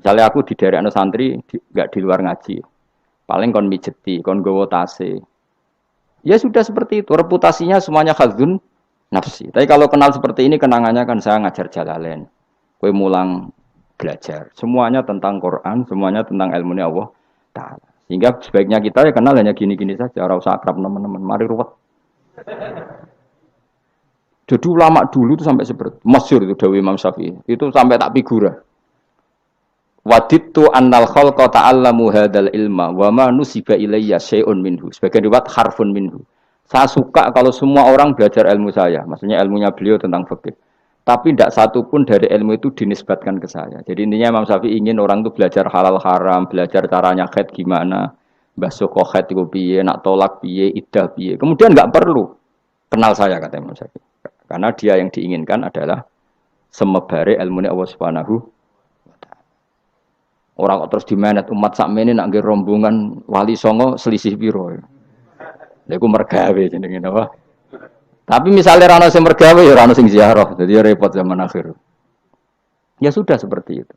Misalnya aku di daerah santri nggak di luar ngaji, paling kon mijeti, kon gowo tase. Ya sudah seperti itu, reputasinya semuanya khazun nafsi. Tapi kalau kenal seperti ini kenangannya kan saya ngajar Jalalain. Kue mulang belajar. Semuanya tentang Quran, semuanya tentang ilmu Allah Ta'ala. Sehingga sebaiknya kita ya kenal hanya gini-gini saja. Orang usah akrab teman-teman. Mari ruwet. Jadi ulama dulu itu sampai seperti masyhur itu Dawi Imam Syafi'i. Itu sampai tak figura. Wadittu annal khalqa ta'allamu hadzal ilma wa ma nusiba ilayya syai'un minhu. Sebagian riwayat harfun minhu. Saya suka kalau semua orang belajar ilmu saya. Maksudnya ilmunya beliau tentang fikih. Tapi tidak satu pun dari ilmu itu dinisbatkan ke saya. Jadi intinya Imam Syafi'i ingin orang itu belajar halal haram, belajar caranya khed gimana, basuh khed itu piye, nak tolak piye, iddah piye. Kemudian nggak perlu kenal saya kata Imam Syafi'i. Karena dia yang diinginkan adalah semebare ilmunya Allah Subhanahu wa taala. Orang kok terus dimenet umat sakmene nak nggih rombongan wali songo selisih piro. Lha iku mergawe jenenge napa? Tapi misalnya rano sing mergawe ya rano sing ziarah, jadi repot zaman akhir. Ya sudah seperti itu.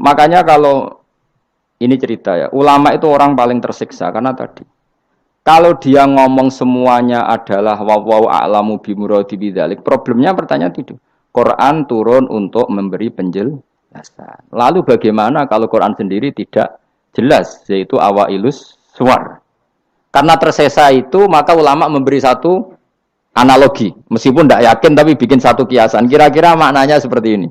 Makanya kalau ini cerita ya, ulama itu orang paling tersiksa karena tadi kalau dia ngomong semuanya adalah wallahu a'lamu bimuradi bidzalik, problemnya pertanyaan itu. Quran turun untuk memberi penjelasan. Lalu bagaimana kalau Quran sendiri tidak jelas, yaitu awailus suwar. Karena tersesa itu, maka ulama memberi satu analogi, meskipun tidak yakin tapi bikin satu kiasan. Kira-kira maknanya seperti ini.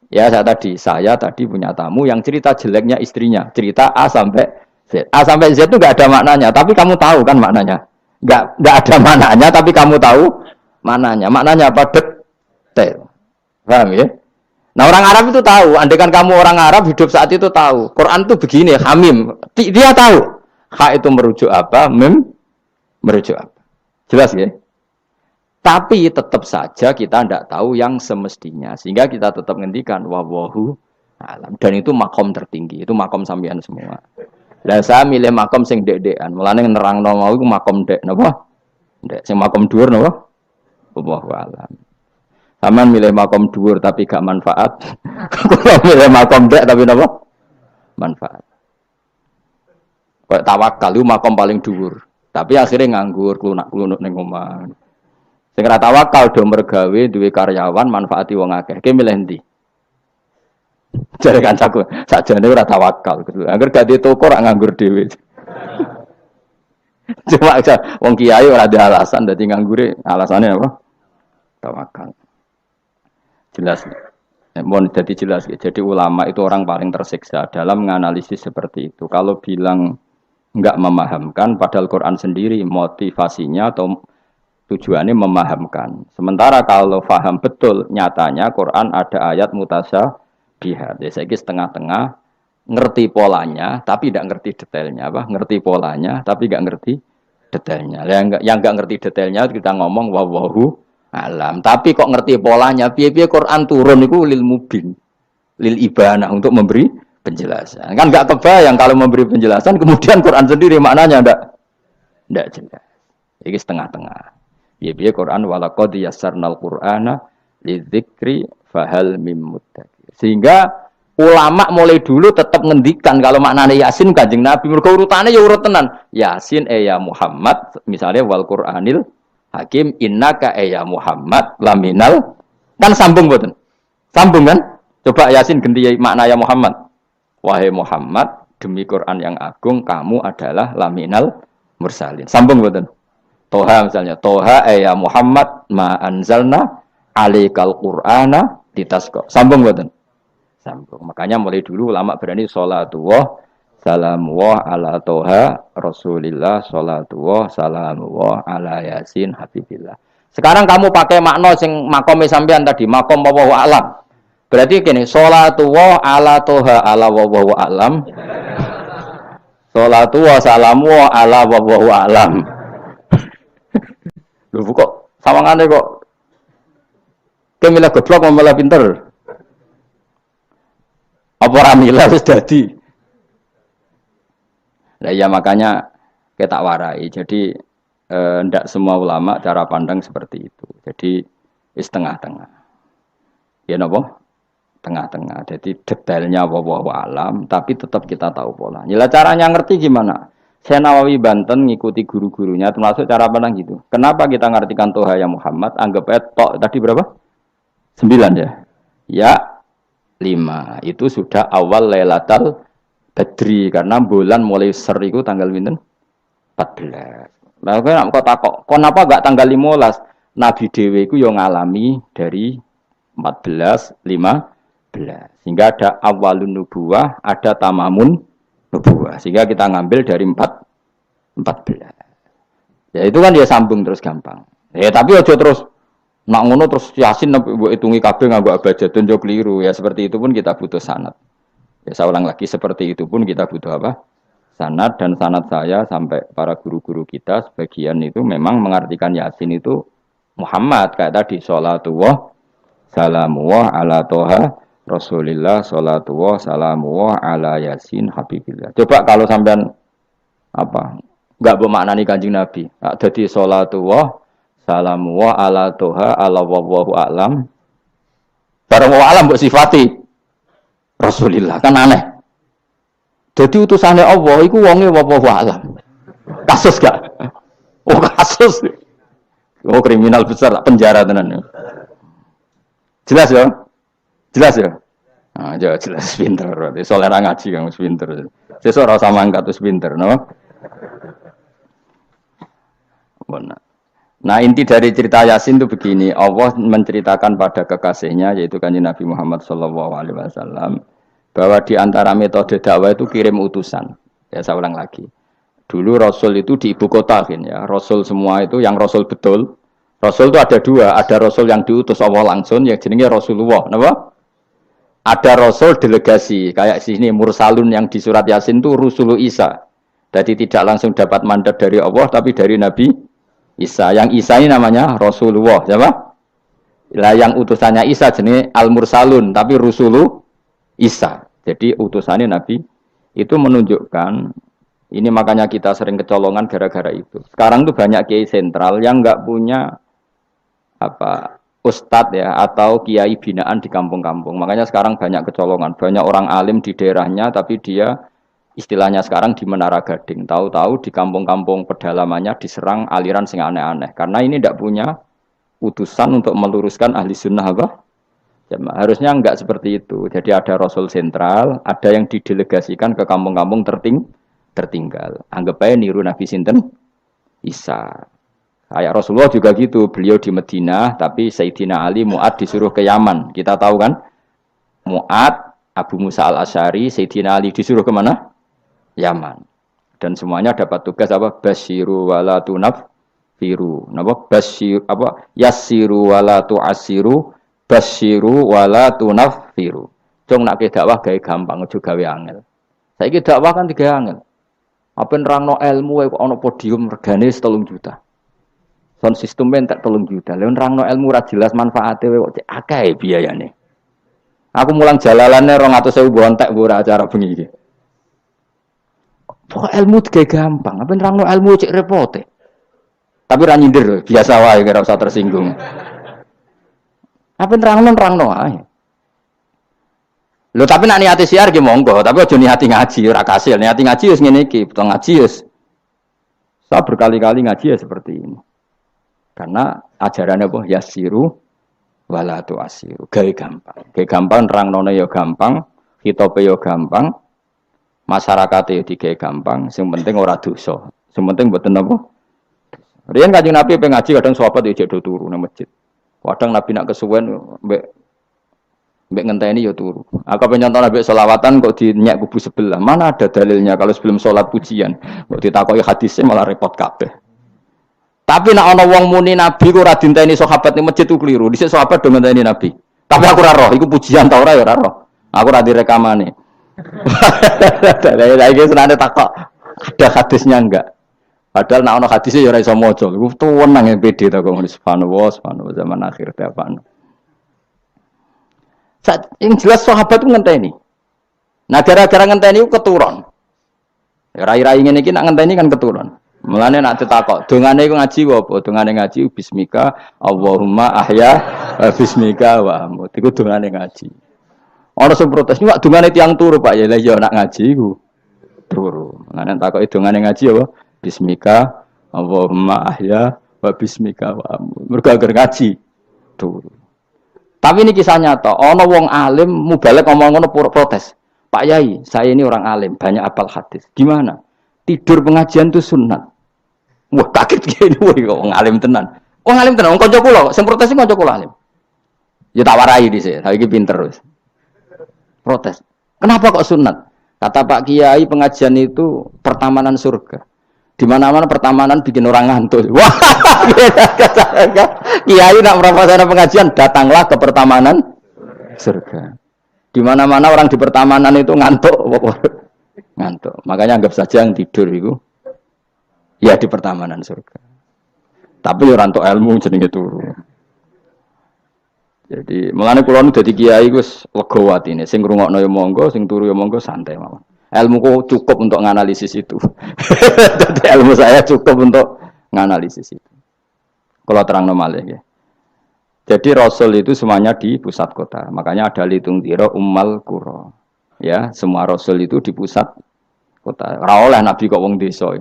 Ya saya tadi punya tamu yang cerita jeleknya istrinya, cerita A sampai Z. A sampai Z itu nggak ada maknanya, tapi kamu tahu kan maknanya. Nggak ada maknanya, tapi kamu tahu maknanya. Maknanya apa? Detail. Paham ya? Nah orang Arab itu tahu. Andaikan kamu orang Arab hidup saat itu tahu. Quran itu begini, hamim. Dia tahu. Ha itu merujuk apa? Mim merujuk apa? Jelas ya? Tapi tetap saja kita tidak tahu yang semestinya. Sehingga kita tetap ngendikan wallahu alam. Dan itu makom tertinggi. Itu makom sampean semua. Lah saya milih makom sing dek-dekan. Mulane nerangno mau iku makom dek napa? Dek sing makom dhuwur napa? Wallahu alam. Saman milih makom dhuwur tapi gak manfaat. Kalau milih makom dek tapi napa? Manfaat. Kayak tawakal itu makom paling dhuwur. Tapi akhirnya nganggur, klunak-klunuk ning omah. Sing ora tawakal do mergawe duwe karyawan manfaati wong akeh. Ki milih ndi? Jare kancaku, sakjane ora tawakal gitu. Angger gak di toko ora nganggur dhewe. Cuma wong kiai ora ada alasan dadi nganggure, alasane apa? Tawakal. Jelas. Mohon jadi jelas. Jadi ulama itu orang paling tersiksa dalam menganalisis seperti itu. Kalau bilang enggak memahamkan, padahal Quran sendiri motivasinya atau tujuannya memahamkan. Sementara kalau faham betul, nyatanya Quran ada ayat mutasyabihat. Ya saya setengah-tengah ngerti polanya, tapi tidak ngerti detailnya. Apa? Ngerti polanya, tapi tidak ngerti detailnya. Yang nggak ngerti detailnya kita ngomong wallahu alam. Tapi kok ngerti polanya? Piye-piye Quran turun itu lil mubin, lil ibanah untuk memberi penjelasan. Kan nggak kebayang kalau memberi penjelasan, kemudian Quran sendiri maknanya ndak jelas. Ini setengah-tengah. Piye-piye Quran walaqad yassarnal Qur'ana lidzikri fahal mim muddakir. Sehingga ulama mulai dulu tetap ngendikan kalau maknanya Yasin Kanjeng Nabi mergo urutane ya urut tenan. Yasin ya Muhammad misalnya wal Qur'anil Hakim innaka ya Muhammad laminal kan sambung mboten? Sambung kan? Coba Yasin ganti makna ya Muhammad. Wahai Muhammad demi Quran yang agung kamu adalah laminal mursalin. Sambung mboten? Toha misalnya, Toha ya Muhammad ma anzalna alaikal Qur'ana ditasqa. Sambung mboten? Sambung. Makanya mulai dulu ulama berani sholatullah salamullah ala Toha Rasulillah sholatullah salamullah ala Yasin Habibillah. Sekarang kamu pakai makna sing makome sampean tadi, makom wallahu alam. Berarti gini, sholatullah ala Toha ala wallahu alam. Sholatullah salamullah ala wallahu alam. Lho kok sawangane kok kemilah goblok malah pinter. Apa ora milah wis dadi. Nah ya makanya kita warai. Jadi ndak semua ulama cara pandang seperti itu. Jadi setengah-tengah. Ya napa? tengah-tengah. Jadi detailnya wallahu alam, tapi tetap kita tahu pola. Nila caranya ngerti gimana? Saya Nawawi Banten ngikuti guru-gurunya, termasuk cara pandang gitu. Kenapa kita ngartikan Toha ya Muhammad? Anggap aja tok tadi berapa? 9 ya. Ya 5. Itu sudah awal Lailatul Badri karena bulan mulai seriku tanggal pinten? 14. Lah kok takok, kenapa enggak tanggal 15? Nabi dhewe iku yo ngalami dari 14, 15. Sehingga ada awalun nubuwah, ada tamamun nubuwah. Sehingga kita ngambil dari 14. Ya itu kan dia sambung terus gampang. Ya tapi aja terus nak ngono terus Yasin mbok hitungi kabeh nganggo abjadun yo keliru. Ya seperti itu pun kita butuh sanad. Ya saya ulang lagi seperti itu pun kita butuh apa? Sanad, dan sanad saya sampai para guru-guru kita sebagian itu memang mengartikan Yasin itu Muhammad kayak tadi sholatullah salamullah ala toha Rasulillah sholatullah salamullah ala Yasin Habibillah. Coba kalau sampean apa enggak bermaknani Kanjeng Nabi. Jadi sholatullah salamullah ala toha ala wallahu a'lam. Barang wa alam mbok sifati Rasulillah kan aneh. Jadi utusannya Allah iku wonge wallahu a'lam. Kasus gak? Oh kasus. Oh kriminal besar penjara tenan. Jelas ya? Jelas ya? Nah, jelas pinter. Soalnya ngaji kang pinter. Sesuk ora usah mangkat wis pinter, no? Nah, inti dari cerita Yasin itu begini, Allah menceritakan pada kekasihnya yaitu Kanjeng Nabi Muhammad SAW bahwa di antara metode dakwah itu kirim utusan. Ya saya ulang lagi. Dulu Rasul itu di ibu kota kan ya. Rasul semua itu yang Rasul betul. Rasul itu ada dua, ada Rasul yang diutus Allah langsung, yang jenenge Rasulullah, napa? Ada Rasul delegasi, kayak sini Mursalun yang di surat Yasin itu Rusulu Isa. Jadi tidak langsung dapat mandat dari Allah, tapi dari Nabi Isa. Yang Isa ini namanya Rasulullah, siapa? Lah yang utusannya Isa jenenge Al-Mursalun, tapi Rusulu Isa. Jadi utusannya Nabi itu menunjukkan, ini makanya kita sering kecolongan gara-gara itu. Sekarang tuh banyak kiai sentral yang nggak punya ustadz ya atau kiai binaan di kampung-kampung. Makanya sekarang banyak kecolongan, banyak orang alim di daerahnya tapi dia istilahnya sekarang di Menara Gading. Tahu-tahu di kampung-kampung pedalamannya diserang aliran sing aneh-aneh. Karena ini tidak punya utusan untuk meluruskan ahli sunnah apa? Jamaah. Harusnya enggak seperti itu. Jadi ada Rasul sentral, ada yang didelegasikan ke kampung-kampung tertinggal. Anggap aja niru Nabi Sinten Isa. Kayak Rasulullah juga gitu, beliau di Madinah, tapi Sayyidina Ali, Mu'ad disuruh ke Yaman. Kita tahu kan, Mu'ad, Abu Musa al-Asy'ari, Sayyidina Ali disuruh ke mana? Yaman. Dan semuanya dapat tugas apa? Basyiru wala tunaffiru. Napa? Basyir apa? Yassiru wala tu'assiru, basyiru wala tunaffiru. Cung nak ke dakwah gawe gampang, aja gawe angel. Saiki dakwah kan digawe angel. Apa nerangno ilmu kok ana podium regane 3 juta. Sound system entek 3 juta. Lha nerangno ilmu ora jelas manfaate kok cek akeh biayane. Aku mulang jalalane 200.000 bontek ora acara bengi iki. Pokok ilmu digawe gampang, apa nerangno ilmu cek repote. Tapi ra nyindir, biasa wae ora usah tersinggung. Apa nerangno ae. Lho tapi nak niati siar ki monggo, tapi aja niati ngaji ora kasil. Niati ngaji wis ngene iki, betul ngaji wis. Saya berkali-kali ngaji ya seperti ini. Karena ajarannya apa? Yasiru wala tu'asiru. Gawe gampang. Gawe gampang nerangnone ya gampang, khitobe ya gampang, masyarakate ya digawe gampang, sing penting ora dosa. Sing penting mboten apa? Riyen Kanjeng Nabi pengen ngaji kadang sahabat ya jek do turu nang masjid. Kadang Nabi nak kesuwen mbek ngenteni ya turu. Aku pencontoh Nabi selawatan kok dinyek kubu sebelah. Mana ada dalilnya kalau sebelum sholat pujian. Kok ditakoki hadisnya malah repot kabeh. Tapi nak ana wong muni Nabi ku ora dinteni sahabat ning masjid ku keliru. Dhisik sahabat do ngenteni Nabi. Tapi aku ora roh, iku pujian ta ora ya ora roh. Aku ora direkamane. Lah iki senane takok. Ada hadisnya enggak? Padahal nak ana hadisnya ya ora iso maca. Iku tuwenang pede ta kok subhanallah zaman akhir ta apa. Yang jelas sahabat itu ngenteni. Nah gara-gara ngenteni itu keturun. Rai-rai ngene iki nak ngenteni kan keturun. Mulane nak ditakok, dongane iku ngaji apa? Dongane ngaji bismika Allahumma ahya bismika wa amut. Iku dongane ngaji. Ana sing protes, "Wak dungane tiyang turu, Pak." Ya lah ya nak ngaji iku turu. Ngene takoki dungane ngaji apa? Bismika Allahumma ahya wa bismika wa amut. Mergo agar ngaji turu. Tapi ini kisah nyata, ana wong alim mubalek ngomong ngono protes. Pak Yai, saya ini orang alim, banyak apal hadis. Gimana? Tidur pengajian itu sunat. Wah, kaget gini, wong alim tenan. Wong alim tenan, wong kanca kula, sing protes kanca kula alim. Ya tak warai dhisik, saiki pinter wis. Protes. Kenapa kok sunat? Kata Pak Kiai pengajian itu pertamanan surga. Di mana-mana pertamanan bikin orang ngantuk. Wah, Kiai nak merasakan pengajian, datanglah ke pertamanan surga. Di mana-mana orang di pertamanan itu ngantuk. Ngantuk. Makanya anggap saja yang tidur itu ya di pertamanan surga. Tapi orang untuk ilmu jenenge turu. Jadi mulane kula nu dadi kiai wis lega atine. Sing ngrungokno ya monggo, sing turu ya monggo santai mawon. Ilmuku cukup untuk menganalisis itu. Jadi ilmu saya cukup untuk menganalisis itu. Kalau terang malih ya. Jadi Rasul itu semuanya di pusat kota. Makanya ada litung tiro ummal qura. Ya, semua Rasul itu di pusat kota. Ora oleh Nabi kok wong desa.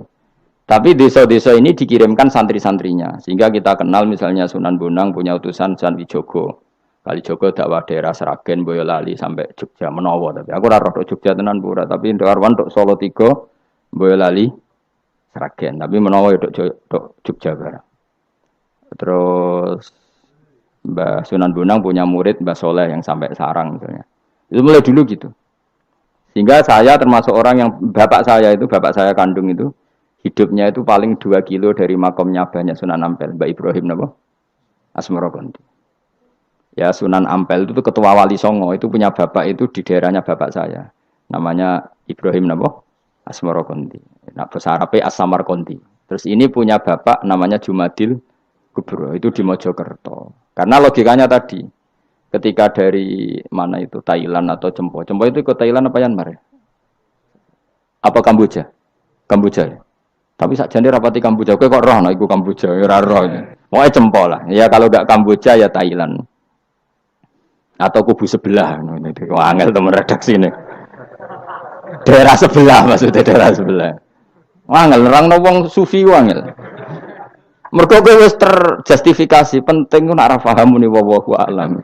Tapi desa-desa ini dikirimkan santri-santrinya. Sehingga kita kenal misalnya Sunan Bonang punya utusan Sunan Wijogo. Kalijogo dakwah daerah Seragen, Boyolali sampai Jogja menawa. Tapi aku ora rodok Jogja tenan pura, tapi Darwan tok Solo 3, Boyolali, Seragen. Tapi menawa tok Jogja barang. Terus Mbah Sunan Bonang punya murid Mbah Soleh yang sampai Sarang misalnya. Itu mulai dulu gitu. Sehingga saya termasuk orang yang bapak saya kandung itu hidupnya itu paling 2 kilo dari makomnya banyak Sunan Ampel, Mbah Ibrahim napa? Asmara Konti. Ya Sunan Ampel itu ketua wali Songo, itu punya bapak itu di daerahnya bapak saya. Namanya Ibrahim napa? Asmara Konti. Nah, bahasa Arabnya As-Samar Konti. Terus ini punya bapak namanya Jumadil Kubro, itu di Mojokerto. Karena logikanya tadi, ketika dari mana itu Thailand atau Cempo itu ke Thailand apa Myanmar? Apa Kamboja? Kamboja ya. Tapi sakjane rapati Kamboja, kowe kok roh nek iku Kamboja, ya ora roh. Pokoke Cempo lah. Ya kalau enggak Kamboja ya Thailand. Atau kubu sebelah, angel teman redaksi ini. Daerah sebelah maksudnya daerah sebelah. Angel, orang wong sufi angel. Mergo kowe wis terjustifikasi, penting ku nak ra paham muni wallahu a'lam.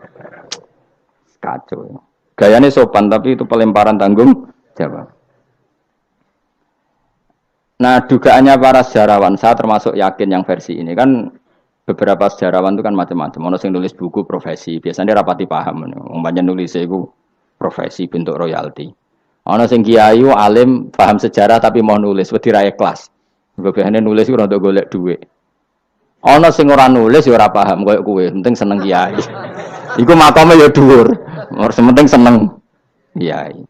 Kacau. Gayane sopan tapi itu pelemparan tanggung jawab. Nah, dugaannya para sejarawan, saya termasuk yakin yang versi ini kan. Beberapa sejarawan itu kan macam-macam. Ono sing nulis buku profesi, biasanya rapati paham. Umpamanya nulis itu profesi bentuk royalti. Ono sing kiai alim paham sejarah tapi mau nulis wedi ra ikhlas. Biasane nulis ora untuk golek duit. Ono sing ora nulis ya ora paham koyo kowe, penting seneng kiai. Iku makome ya dhuwur. Penting seneng kiai.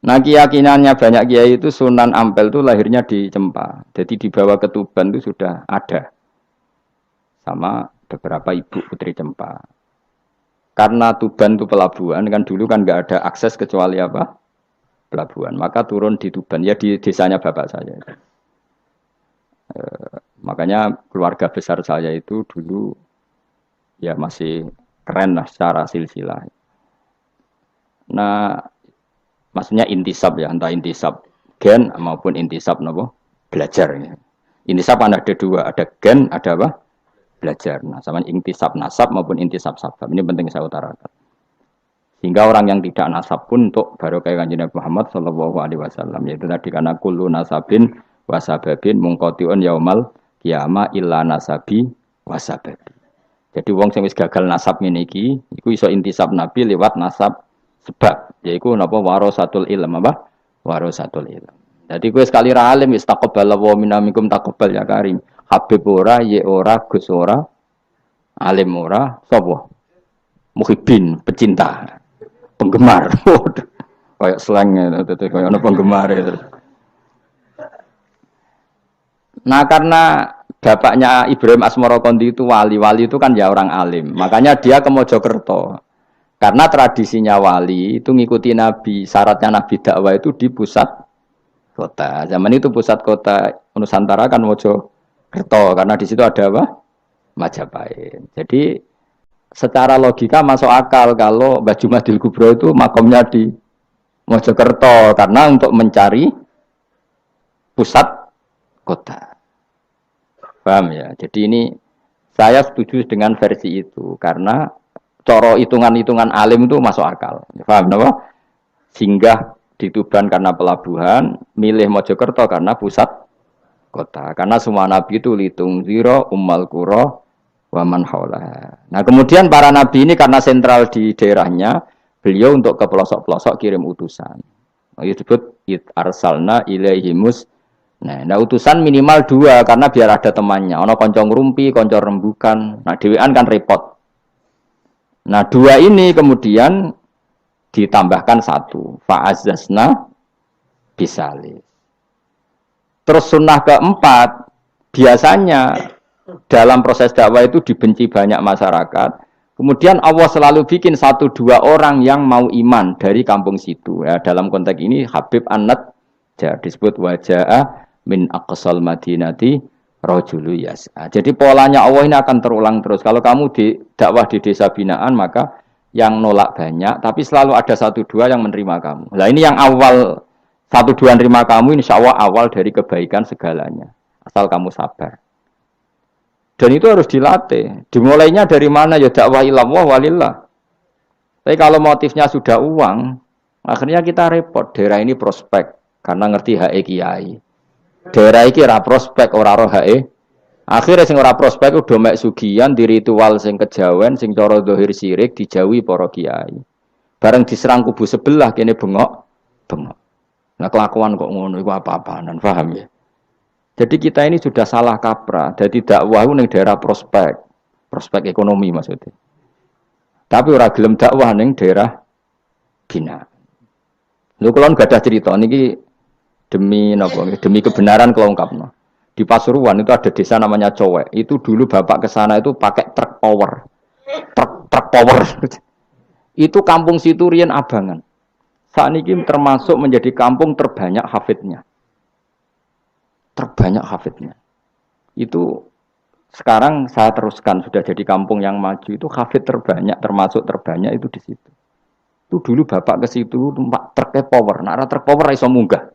Nah keyakinannya banyak kiai itu Sunan Ampel itu lahirnya di Cempa. Jadi di bawah Ketuban itu sudah ada. Sama beberapa ibu putri Cempa. Karena Tuban itu pelabuhan, kan dulu kan nggak ada akses kecuali apa? Pelabuhan. Maka turun di Tuban, ya di desanya bapak saya. Makanya keluarga besar saya itu dulu ya masih keren lah secara silsilah. Nah, maksudnya intisab ya, entah intisab gen maupun intisab nopo belajar. Ya. Intisab kan ada 2, ada gen, ada apa? Belajar. Nah, sama intisab nasab maupun intisab sabab. Ini penting saya utarakan. Sehingga orang yang tidak nasab pun untuk barokah Kanjeng Nabi Muhammad sallallahu alaihi wasallam yaitu tadi karena kullu nasabin wasababin mungqatiun yaumal qiyamah illa nasabi wasababi. Jadi wong sing wis gagal nasab ngene iki iku iso intisab Nabi lewat nasab sebab yaiku napa warasatul ilm apa? Warasatul ilm. Jadi kowe sekali ra alim wis taqabbal wa minamikum taqabbal ya karim. Habib ora, ye ora, Gus ora, alim ora, sapa? Muhibbin, pecinta, penggemar. Kayak slang ya, kayak ono penggemar itu. Nah karena bapaknya Ibrahim Asmara Konti itu wali itu kan ya orang alim. Makanya dia ke Mojokerto. Karena tradisinya wali itu ngikuti Nabi. Syaratnya Nabi dakwah itu di pusat kota. Zaman itu pusat kota Nusantara kan Mojokerto karena di situ ada apa? Majapahit. Jadi secara logika masuk akal kalau Mbah Jumadil Kubro itu makomnya di Mojokerto karena untuk mencari pusat kota. Paham ya? Jadi ini saya setuju dengan versi itu karena coro hitungan-hitungan alim itu masuk akal. Paham apa? Singgah di Tuban karena pelabuhan, milih Mojokerto karena pusat kota. Karena semua nabi itu litung ziro, ummal qura, wa man haulaha. Nah, kemudian para nabi ini karena sentral di daerahnya, beliau untuk ke pelosok-pelosok kirim utusan. Itu disebut arsalna ilaihimus. Nah, utusan minimal 2 karena biar ada temannya. Ono konco ngrumpi, konco rembukan. Nah, dhewean kan repot. Nah, 2 ini kemudian ditambahkan 1. Fa'azzazna bisalis. Terus sunnah keempat, biasanya dalam proses dakwah itu dibenci banyak masyarakat. Kemudian Allah selalu bikin 1-2 orang yang mau iman dari kampung situ. Ya, dalam konteks ini Habib An-Najjar disebut wajah min aqsal madinati rajulu yas'a. Jadi polanya Allah ini akan terulang terus. Kalau kamu di dakwah di desa binaan maka yang nolak banyak, tapi selalu ada 1-2 yang menerima kamu. Nah ini yang awal 1-2 menerima kamu, insya Allah awal dari kebaikan segalanya. Asal kamu sabar. Dan itu harus dilatih. Dimulainya dari mana? Ya dakwah ilallah walillah. Tapi kalau motifnya sudah uang, akhirnya kita repot. Daerah ini prospek karena ngerti HE kiai. Daerah iki ora prospek ora roh HE. Akhire sing ora prospek udah mek sugihan di ritual sing kejawen sing cara zahir sirik dijauhi para kiai. Bareng diserang kubu sebelah kene bengok. Nah kelakuan kok ngono iku apa-apaan, paham ya? Jadi kita ini sudah salah kaprah. Jadi dakwah ning daerah prospek ekonomi maksudnya. Tapi ora gelem dakwah ning daerah bina. Lho kula gak ada cerita niki demi napa? Demi kebenaran kalau ungkapno. Di Pasuruan itu ada desa namanya Cowek. Itu dulu bapak ke sana itu pakai truk power. Truk power. Itu kampung situ riyen abangan. Saat ini termasuk menjadi kampung terbanyak hafidnya. Terbanyak hafidnya. Itu sekarang saya teruskan sudah jadi kampung yang maju itu hafid terbanyak termasuk terbanyak itu di situ. Itu dulu bapak ke situ numpak truk power. Nah, truk power iso munggah.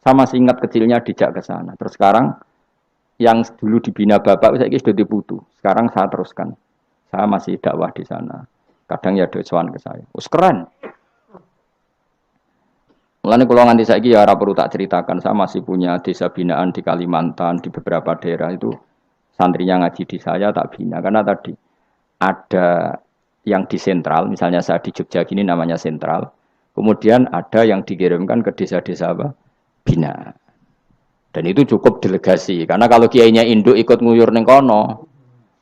Sama masih ingat kecilnya dijak ke sana. Terus sekarang yang dulu dibina bapak saya sudah diputu. Sekarang saya teruskan. Saya masih dakwah di sana. Kadang ya doawan ke saya. Us keren. Mulane kula nganti saiki ya ora perlu tak ceritakan. Saya masih punya desa binaan di Kalimantan, di beberapa daerah itu santrinya ngaji di saya tak bina karena tadi ada yang di sentral, misalnya saya di Jogja gini namanya sentral. Kemudian ada yang dikirimkan ke desa-desa apa? Bina. Dan itu cukup delegasi karena kalau kiainya induk ikut nguyur ning kono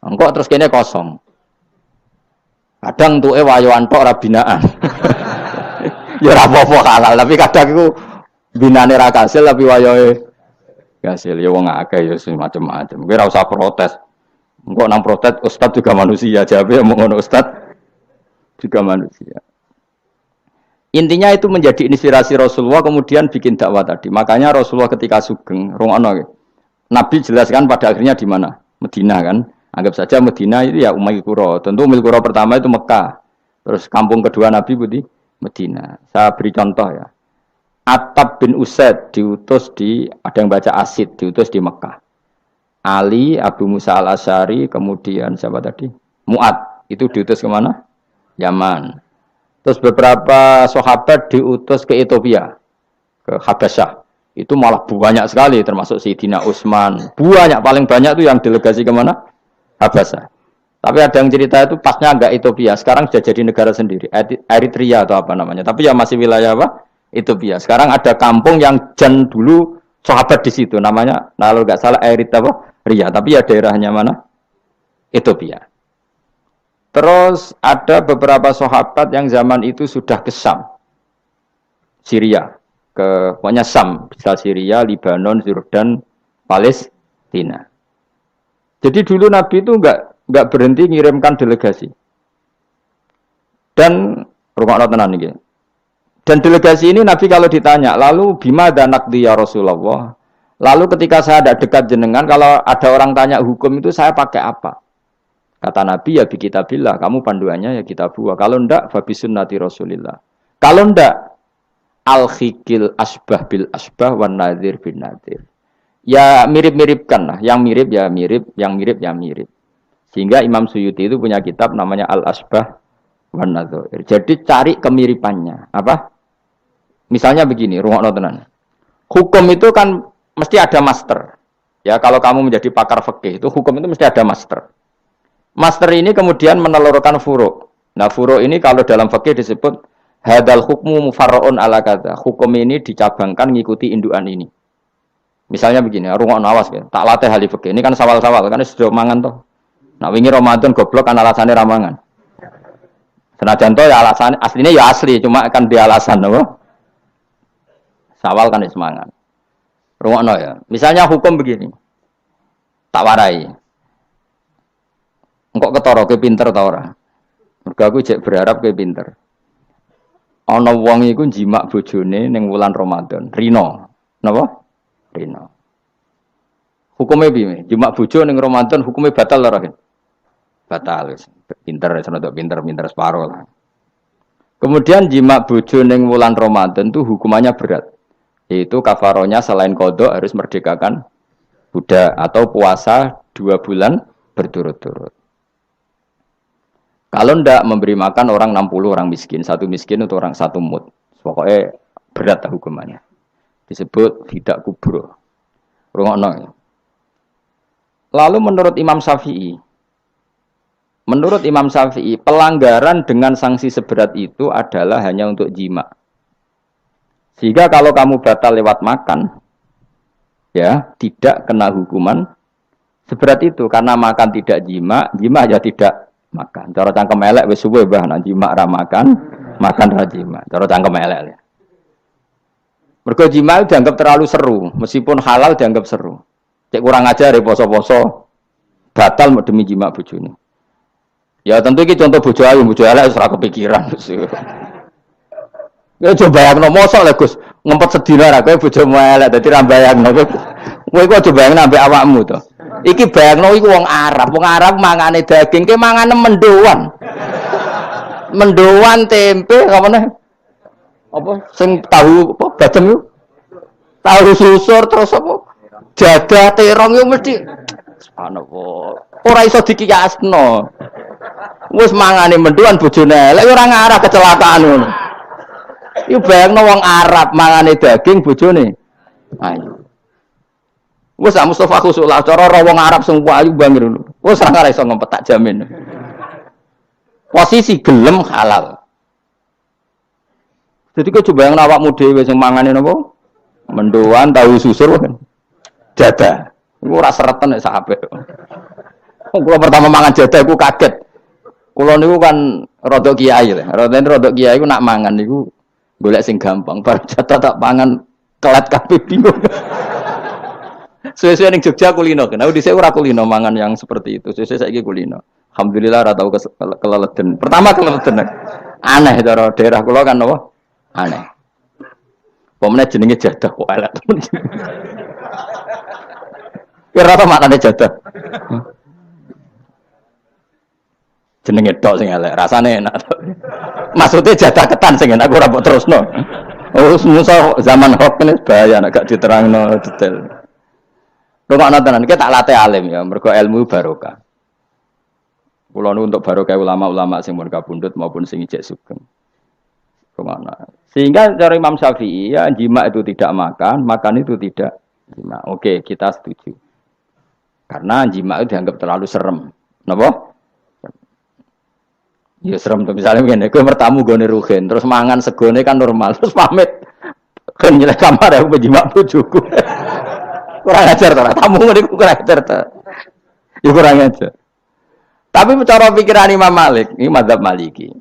engko terus kene kosong kadang tuke wayoan tok ora binaan ya ora apa-apa halal tapi kadang iku binane ra kasil tapi wayohe kasil ya wong akeh ya macam-macam kowe ora usah protes engko nang protes ustaz juga manusia jawabe ngono ustaz juga manusia. Intinya itu menjadi inspirasi Rasulullah kemudian bikin dakwah tadi. Makanya Rasulullah ketika sugeng, rungono, Nabi jelaskan pada akhirnya di mana? Medina kan. Anggap saja Medina itu ya Umayyah Qura. Tentu Umayyah Qura pertama itu Mekah. Terus kampung kedua Nabi itu di Medina. Saya beri contoh ya. Attab bin Usaid diutus di, ada yang baca Asid, diutus di Mekah. Ali, Abu Musa al-Asy'ari, kemudian siapa tadi? Mu'ad, itu diutus kemana? Yaman. Terus beberapa sahabat diutus ke Ethiopia, ke Habasyah. Itu malah banyak sekali, termasuk Sayyidina Utsman. Banyak, paling banyak itu yang delegasi kemana? Habasyah. Tapi ada yang cerita itu pasnya enggak Ethiopia. Sekarang sudah jadi negara sendiri. Eritrea atau apa namanya. Tapi ya masih wilayah apa? Ethiopia. Sekarang ada kampung yang jan dulu sahabat di situ. Namanya, kalau enggak salah Eritrea. Tapi ya daerahnya mana? Ethiopia. Terus ada beberapa sahabat yang zaman itu sudah ke Syam, Syria, ke pokoknya Syam, bisa Syria, Libanon, Yordan, Palestina. Jadi dulu Nabi itu enggak berhenti ngirimkan delegasi. Dan rumah tenan iki. Dan delegasi ini Nabi kalau ditanya, lalu bima danakdi ya Rasulullah. Lalu ketika saya ada dekat jenengan, kalau ada orang tanya hukum itu saya pakai apa? Kata Nabi ya bi kitabillah, kamu panduannya ya kitabullah. Kalau ndak fa bi sunnati Rasulillah. Kalau ndak al khikil asbah bil asbah wan nadhir bin nadhir. Ya mirip-miripkan lah, yang mirip ya mirip, yang mirip ya mirip. Sehingga Imam Suyuti itu punya kitab namanya Al Asbah wan Nadhair. Jadi cari kemiripannya. Apa? Misalnya begini, rungokno tenan. Hukum itu kan mesti ada master. Ya, kalau kamu menjadi pakar fikih itu hukum itu mesti ada master. Master ini kemudian menelurkan furu'. Nah, furu' ini kalau dalam fikih disebut hadal hukmu mufarra'un ala kadza. Hukum ini dicabangkan ngikuti indukan ini. Misalnya begini, rungokno awas ya. Tak latih ahli fikih. Ini kan sawal-sawal, kan sudah mangan toh. Nah, wingi Ramadan goblok kan alasannya ramangan. Senajan toh ya alasan aslinya ya asli, cuma kan dia alasan apa? Sawal kan semangat. Rungokno ya. Misalnya hukum begini. Tak warai. Engkok ketara kowe pinter ta ora? Mergo aku jek berharap kowe pinter. Ana wong iku jimak bojone ning wulan Ramadan, rino. Napa? Rino. Hukumnya piye? Jimak bojo ning Ramadan hukumnya batal ora? Batal. Pinter senodok pinter separo lah. Kemudian jimak bojo ning wulan Ramadan itu hukumannya berat. Yaitu kafaronya selain kodok harus merdekakan budak atau puasa 2 bulan berturut-turut. Kalau ndak memberi makan orang 60 orang miskin, satu miskin untuk orang satu mut. Pokoknya berat hukumannya. Disebut tidak kubro. Rungokno. Lalu menurut Imam Syafi'i, pelanggaran dengan sanksi seberat itu adalah hanya untuk jima. Sehingga kalau kamu batal lewat makan, ya tidak kena hukuman seberat itu karena makan tidak jima ya tidak makan. Cara cangkem elek wis suwe bah nang jima ra makan ra jima. Cara cangkem elek. Mergo jima dianggap terlalu seru, meskipun halal dianggap seru. Cek kurang ajar ya poso-poso batal demi jima bojone. Ya tentu iki contoh bojo ayu, bojo elek wis ora kepikiran. Ya coba bayangno mosok lho Gus, ngempet sedina ra kowe bojomu elek dadi ra bayangno. Kowe kok coba bayangno ambek awakmu to. Iki bayangno iku wong Arab mangane daging, ke mangane mendoan. Mendoan tempe apa meneh? Apa sing tahu apa badem yo? Tahu susur terus apa? Jadah terong yo mesti subhanallah. Ora iso dikiyasno. Wis mangane mendoan bojone elek ora ngarah kecelakaan ngono. Iku bayangno wong Arab mangane daging bojone ayu. Wes Mustafa khusuk lah cara wong Arab sing ayu bangir ngono. Wes ora iso ngempet tak jamin. Posisi gelem halal. Jadi kok coba yang awakmu dhewe sing mangane napa? Mendoan tahu susur kan. Jadah. Iku ora sereten nek sak apik. Kula pertama mangan jadah iku kaget. Kula niku kan rada kiai lho. Rada kiai iku nak mangan niku golek sing gampang. Bar jadah tak pangan telat kabeh bingung. Sesuai ning Jogja kulino. Nah, dhisik ora kulino mangan yang seperti itu. Sesuai saiki kulino. Alhamdulillah ora tau keleleden. Pertama keleleden. Aneh cara daerah kula kan apa? Aneh. Pomene jenenge jadah kok elek. Kira apa maknane jadah? Jenenge tok sing elek, rasane enak. Maksudnya jadah ketan sing enak ora mbok terusno. Oh, musuh zaman hoax ini bahaya nek gak diterangno detail. Rungokno tenan, iki tak latih alim ya, mergo ilmu barokah. Kula nu untuk barokah ulama-ulama sing mun kabundut maupun sing ijek sugeng. Rungokno. Sehingga cara Imam Syafi'i ya jima itu tidak makan itu tidak jima. Oke, kita setuju. Karena jima itu dianggap terlalu serem. Napa? Ya serem tuh misalnya ngene, kowe bertamu gone rugen, terus mangan segone kan normal, terus pamit kan nyelek kamar aku jima bojoku. Kurang ajar ta, tamu ngene kurang ajar ta. Ya kurang ajar. Tapi cara pikiran Imam Malik, ini mazhab Maliki.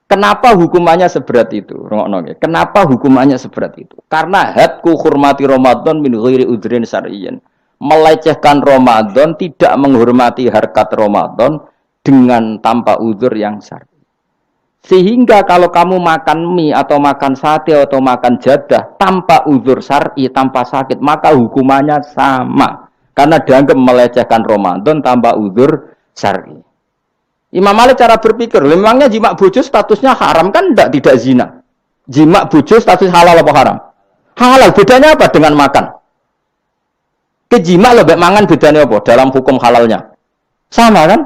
Kenapa hukumannya seberat itu? Rungokno nggih. Kenapa hukumannya seberat itu? Karena hadku hurmati Ramadan min ghairi udhrin syar'iyyin. Melecehkan Ramadan, tidak menghormati harkat Ramadan dengan tanpa uzur yang syar'i. Sehingga kalau kamu makan mie atau makan sate atau makan jadah tanpa uzur syar'i, tanpa sakit, maka hukumannya sama. Karena dianggap melecehkan Ramadan tanpa uzur syar'i. Imam Malik cara berpikir, memangnya jima bojo statusnya haram kan tidak zina. Jima bojo status halal apa haram? Halal. Bedanya apa dengan makan? Kejima lebih mangan bedanya apa dalam hukum halalnya? Sama kan?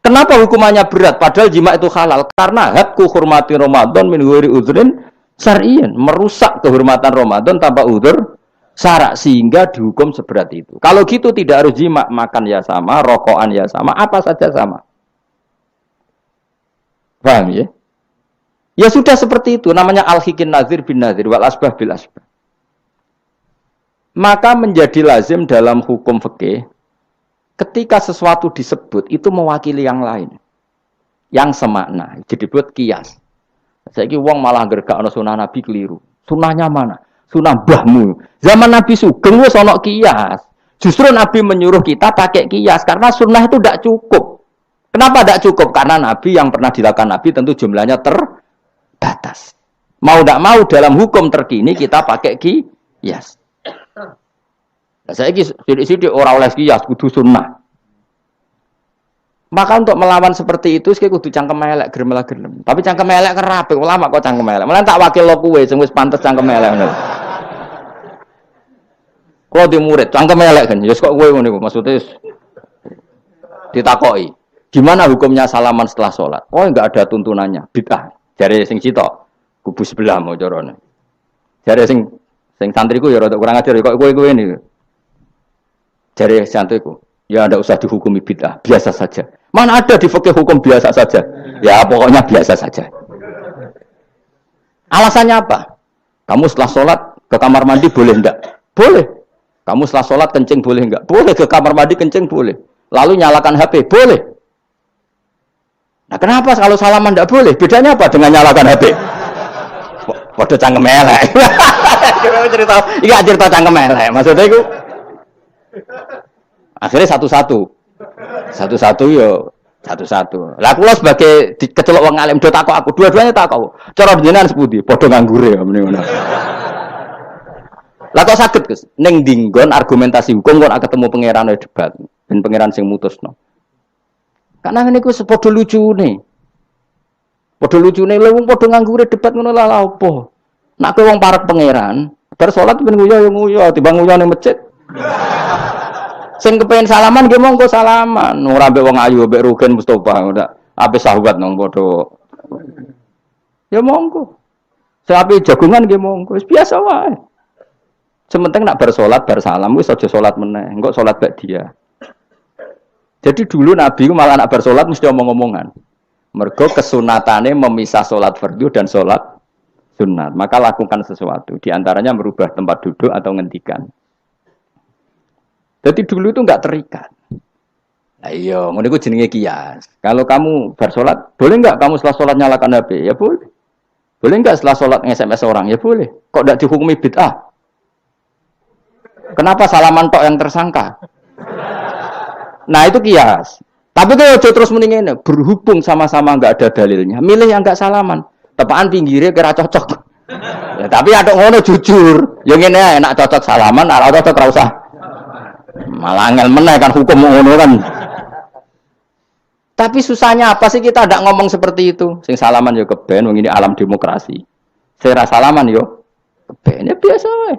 Kenapa hukumannya berat padahal jima itu halal? Karena hakku hurmati Ramadan min ghairi udzrin syar'iyyan, merusak kehormatan Ramadan tanpa udzur syarak sehingga dihukum seberat itu. Kalau gitu tidak harus jima, makan ya sama, rokokan ya sama, apa saja sama. Paham ya? Ya sudah seperti itu, namanya al-hikin nazir bin nazir wal asbah bil asbah. Maka menjadi lazim dalam hukum fikih ketika sesuatu disebut itu mewakili yang lain, yang semakna, jadi buat kias. Saiki wong malah gergakno sunah Nabi keliru. Sunahnya mana? Sunah mbahmu. Zaman Nabi Sugeng wis ana kias. Justru Nabi menyuruh kita pakai kias karena sunnah itu tidak cukup. Kenapa tidak cukup? Karena Nabi yang pernah dilakukan Nabi tentu jumlahnya terbatas. Mau tidak mau dalam hukum terkini kita pakai kias. Saya sidik-sidik orang oleh kias kudu sunnah. Maka untuk melawan seperti itu saya kudu cangkem elek gerem. Tapi cangkem elek kerape ulama kok cangkem elek. Malah tak wakil lo kowe sing wis pantes cangkem elek ngono. Kok di murid cangkem elek kan. Ya kok kowe ngono iku maksudnya ditakoki. Gimana hukumnya salaman setelah sholat? Oh enggak ada tuntunannya. Bid'ah. Jare sing sitok kubu sebelah mau carane. Jare sing santriku ya rada kurang ajar kok kowe ini. Jare santriku, ya ndak usah dihukumi bid'ah, biasa saja. Mana ada di fikih hukum biasa saja? Ya pokoknya biasa saja. Alasannya apa? Kamu setelah sholat ke kamar mandi boleh enggak? Boleh. Kamu setelah sholat kencing boleh enggak? Boleh. Ke kamar mandi kencing boleh. Lalu nyalakan HP boleh. Nah kenapa kalau salaman enggak boleh? Bedanya apa dengan nyalakan HP? Waduh cangkem elek. Iya cerita cangkem elek. Maksudnya itu akhirnya satu-satu yo satu-satu. Lah kula sebagai kecelok wong alim do takok aku, dua-duanya takok. Cara jenengan sepundi? Padha nganggure ya mrene ngono. Lah kok saged Gus? Ning dinggon argumentasi hukum kok ketemu pangeran debat, ben pangeran sing mutusno. Karena ngene iku sepadha lucune. Padha lucune lho wong padha nganggure debat ngono lah opo. Nek kowe wong parek pangeran, bar salat ben nguyu yo nguyu, timbang nguyu ning masjid. Sing kepengin salaman nggih monggo salaman. Ora mbek wong ayu mbek Rugen Mustofa ndak ape sahabat nang padha. Ya monggo. Sapi jagungan nggih monggo. Wis biasa wae. Sementing nak bar salat bar salam wis aja salat meneh. Engko salat bak dia. Jadi dulu Nabi malah nak bar salat mesti omong-omongan. Mergo kesunatane memisah salat fardu dan salat sunat. Maka lakukan sesuatu. Di antaranya merubah tempat duduk atau ngendikan. Jadi dulu itu enggak terikat. Nah iya, ngono iku jenenge kias. Kalau kamu bersolat, boleh enggak kamu setelah sholat nyalakan HP? Ya boleh. Boleh enggak setelah sholat nge-SMS orang? Ya boleh. Kok enggak dihukumi bid'ah? Kenapa salaman tok yang tersangka? Nah itu kias. Tapi kalau terus mendingin berhubung sama-sama enggak ada dalilnya, milih yang enggak salaman. Tepaan pinggirnya kira cocok. Ya, tapi ada ngono jujur. Yang ini enak cocok salaman, ora cocok ora usah. Malah angel meneh kan hukum ngono kan. Tapi susahnya apa sih kita tidak ngomong seperti itu? Sing salaman yo keben, wong ini alam demokrasi. Sing ra salaman yo keben ya biasa wae.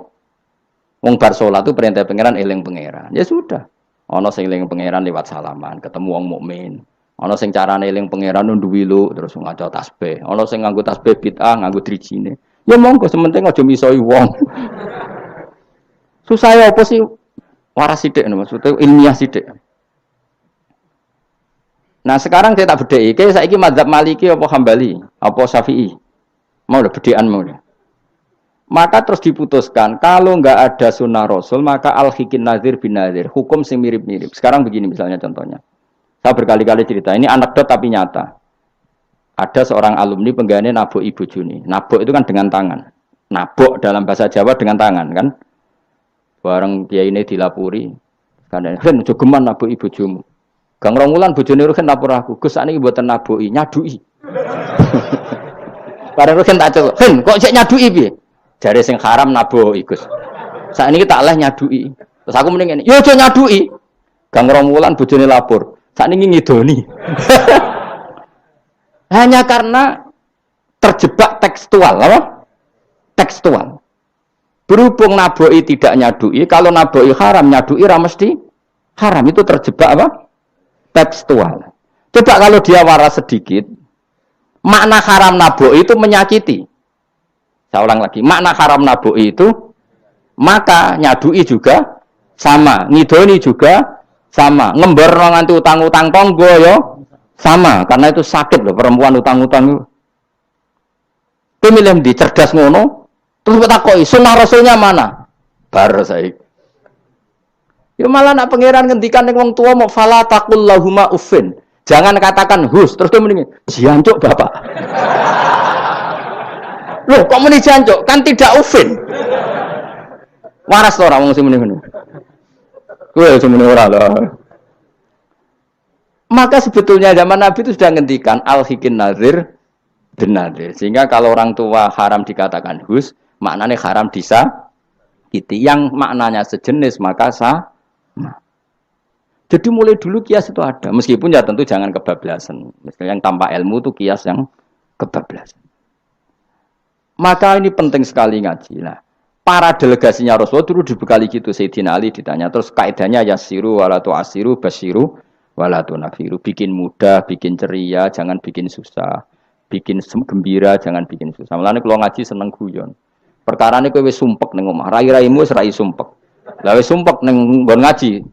Wong bar salat itu perintah pangeran eling pangeran. Ya sudah. Ana sing eling pangeran lewat salaman, ketemu wong mukmin. Ana sing carane eling pangeran nduwi lu terus ngaca tasbih. Ana sing nganggo tasbih bid'ah, nganggo drijine. Ya monggo sementing aja misoi wong. Susah ya apa sih? Waras sidik maksudnya ilmiah sidik. Nah sekarang saya tak bedai. Kayak saiki mazhab Maliki apa Hambali, apa Syafi'i. Mau udah bedean mau udah. Maka terus diputuskan kalau enggak ada sunnah Rasul maka al-hikin nazir bin nazir. Hukum sing mirip-mirip. Sekarang begini misalnya contohnya. Saya berkali-kali cerita. Ini anekdot tapi nyata. Ada seorang alumni penggaweane nabok ibu Juni. Nabok itu kan dengan tangan. Nabok dalam bahasa Jawa dengan tangan kan. Bareng kiai ini dilapuri, kandang, "Hen, jogeman nabuk ibu bojomu." Gang Rongulan bojone Ruhen lapor aku, "Gus sakniki mboten nabuki, nyaduki." Bareng Ruhen tak celuk, "Hen, kok cek nyaduki piye?" Jare sing haram nabuki, Gus. Sakniki tak leh nyaduki. Terus aku mending ngene, "Yo aja nyaduki." Gang Rongulan bojone lapor, Sakniki ngidoni. Hanya karena terjebak tekstual, apa? Tekstual. Berhubung naboi tidak nyadui, kalau naboi haram nyadui mesti haram, itu terjebak apa? Tekstual. Coba kalau dia waras sedikit, makna haram naboi itu menyakiti. Saya ulang lagi, makna haram naboi itu maka nyadui juga sama, ngidoni juga sama, ngember nganti utang-utang tonggo yo sama, karena itu sakit loh perempuan utang-utang. Pemilih di cerdas ngono, terus bertakoi, sunnah rasulnya mana? Bar saya. Ya malah nak pangeran ngendikan ning wong tua mau fala taqul lahuma uffin. Jangan katakan hus, terus dia mendingin, jancuk bapak. Loh, kok muni jancuk? Kan tidak uffin. Waras to ora wong sing muni ngono. Kowe sing muni ora lho. Maka sebetulnya zaman Nabi itu sudah ngendikan al-hikin nazir bin nazir. Sehingga kalau orang tua haram dikatakan hus, maknanya haram disakiti. Yang maknanya sejenis maka sama. Jadi mulai dulu kias itu ada. Meskipun ya tentu jangan kebablasan. Misalnya yang tanpa ilmu itu kias yang kebablasan. Maka ini penting sekali ngaji. Nah, para delegasinya Rasulullah dulu dibekali gitu. Sayyidina Ali ditanya. Terus kaidahnya yasiru walatu asiru basiru walatu nafiru. Bikin mudah, bikin ceria, jangan bikin susah. Bikin gembira, jangan bikin susah. Mulane kalau ngaji seneng guyon. Perkara ini kowe wis sumpek ning omah. Rai-raimu wis rai sumpek. Lah wis sumpek ning nggon ngaji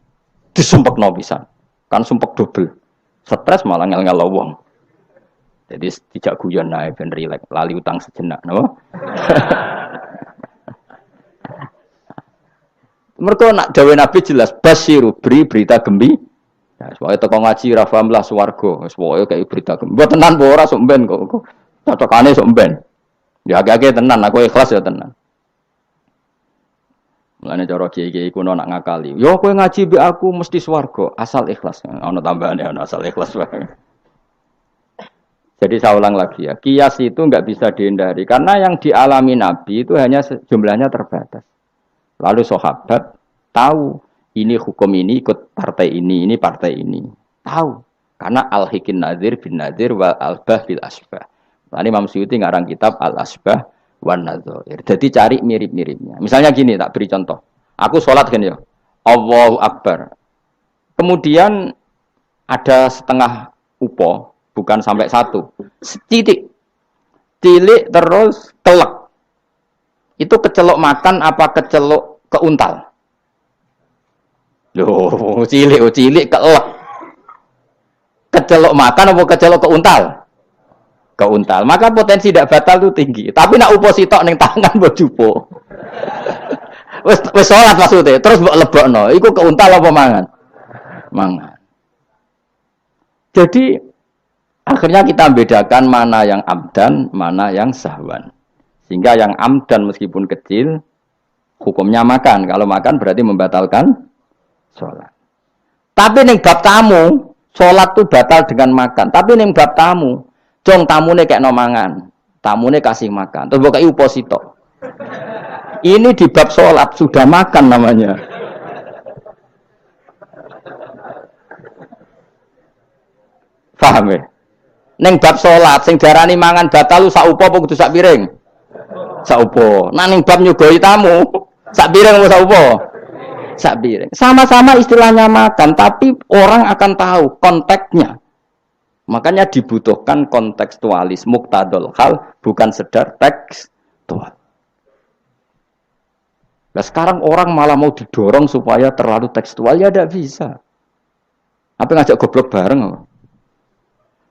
disumpekno pisan. Kan sumpek dobel. Stres malah ngel-ngel wong. Jadi tidak guyon nae ben rileks, lali utang sejenak, napa? Mergo nak dawuh Nabi jelas basiru beri berita gembira. Ya, soalnya teko ngaji ra paham lah swarga, wis pokoke kayak berita gembira. Mbok tenan apa ora sok mben kok. Cocokane sok mben. Ya agak-agak tenan, aku ikhlas ya tenan. Mulane cara kiai-kiai kuno nak ngakali. Yo kowe ngaji mbek aku mesti swarga, asal ikhlas. Ana tambahane ana asal ikhlas wae. Jadi saya ulang lagi ya, kias itu nggak bisa dihindari karena yang dialami Nabi itu hanya jumlahnya terbatas. Lalu sahabat tahu ini hukum ini ikut partai ini partai ini. Tahu karena al-hikin nazir bin nazir wal albah bil asbah. Tadi Imam Suyuti ngarang kitab al-asbah wan nadzair. Jadi cari mirip-miripnya. Misalnya gini, tak beri contoh. Aku sholat kan ya, Allahu Akbar. Kemudian ada setengah upo. Bukan sampai satu, titik, cilik terus kelek. Itu kecelok makan apa kecelok keuntal? Loh, cilik kelek. Kecelok makan apa kecelok keuntal? Keuntal. Maka potensi tidak batal itu tinggi. Tapi nak upo sitok ning tangan mbok jupo. Wis salat maksudnya, terus mbok lebokno. Iku keuntal apa mangan? Mangan. Jadi akhirnya kita bedakan mana yang amdan, mana yang sahwan. Sehingga yang amdan meskipun kecil, hukumnya makan. Kalau makan berarti membatalkan sholat. Tapi ning bab tamu, sholat itu batal dengan makan. Tapi ning bab tamu, jong tamune kayak no mangan. Tamune kasih makan. Terus bukai uposito. Ini di bab sholat sudah makan namanya. Paham ya? Neng bab salat sing darani mangan batal lu sak upo apa kudu sak piring? Sak upo. Nah ning bab nyugoi tamu, sak piring apa sak upo? Sak piring. Sama-sama istilahnya makan, tapi orang akan tahu konteksnya. Makanya dibutuhkan kontekstualis muqtadul hal, bukan sekedar tekstual. Nah sekarang orang malah mau didorong supaya terlalu tekstual, ya tidak bisa. Apa ngajak goblok bareng apa?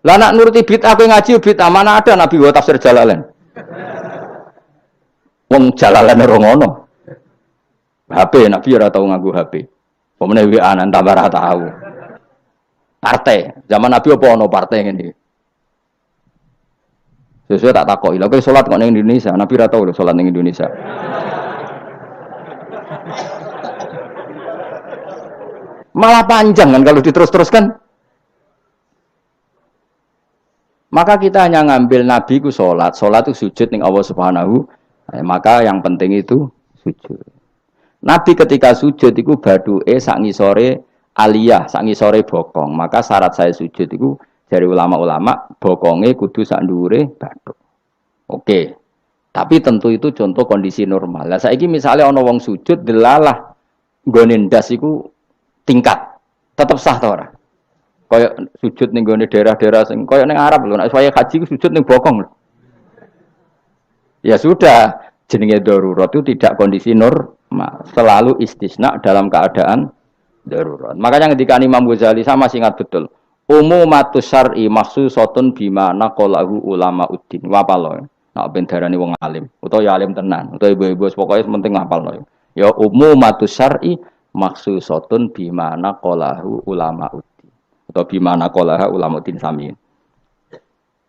Lah nak nuruti bid'ah kowe ngaji bid'ah mana ada Nabi wa tafsir Jalalain. Wong Jalalain ora ngono. HP Nabi ora tau nganggo HP. Pemene WA nang tambah ora tau. Partai, zaman Nabi apa ono partai ngene iki. Sesuai tak takoki. Lah kowe salat kok ning Indonesia, Nabi ora tau lho salat ning Indonesia. Malah panjang kan kalau diterus-teruskan. Maka kita hanya ngambil Nabi ku sholat itu sujud ning Allah Subhanahu. Maka yang penting itu sujud. Nabi ketika sujud itu baduke sak ngisore aliyah sak ngisore bokong. Maka syarat saya sujud itu dari ulama-ulama bokonge kudu sak ndhuure bathuk. Oke. Tapi tentu itu contoh kondisi normal. Lah saiki misalnya ana wong sujud delalah nggone ndas iku tingkat. Tetep sah ta ora? Kaya sujud ning gone daerah-daerah sing kaya ning Arab lho, nek saya haji ku sujud ning bokong lho. Ya sudah, jenenge darurat itu tidak kondisi normal, selalu istisna dalam keadaan darurat. Makanya ketika Imam Ghazali sama masih ingat betul. Umumatus syar'i makhsusatun bima naqalahu ulama uddin. Wapalo. Nak ben darani wong alim, utawa ya alim tenan, utawa ibu-ibu pokoke penting ngapalno. Ya umumatus syar'i makhsusatun bima naqalahu ulama uddin. Atau bima naqalaha ulama uddin samiin.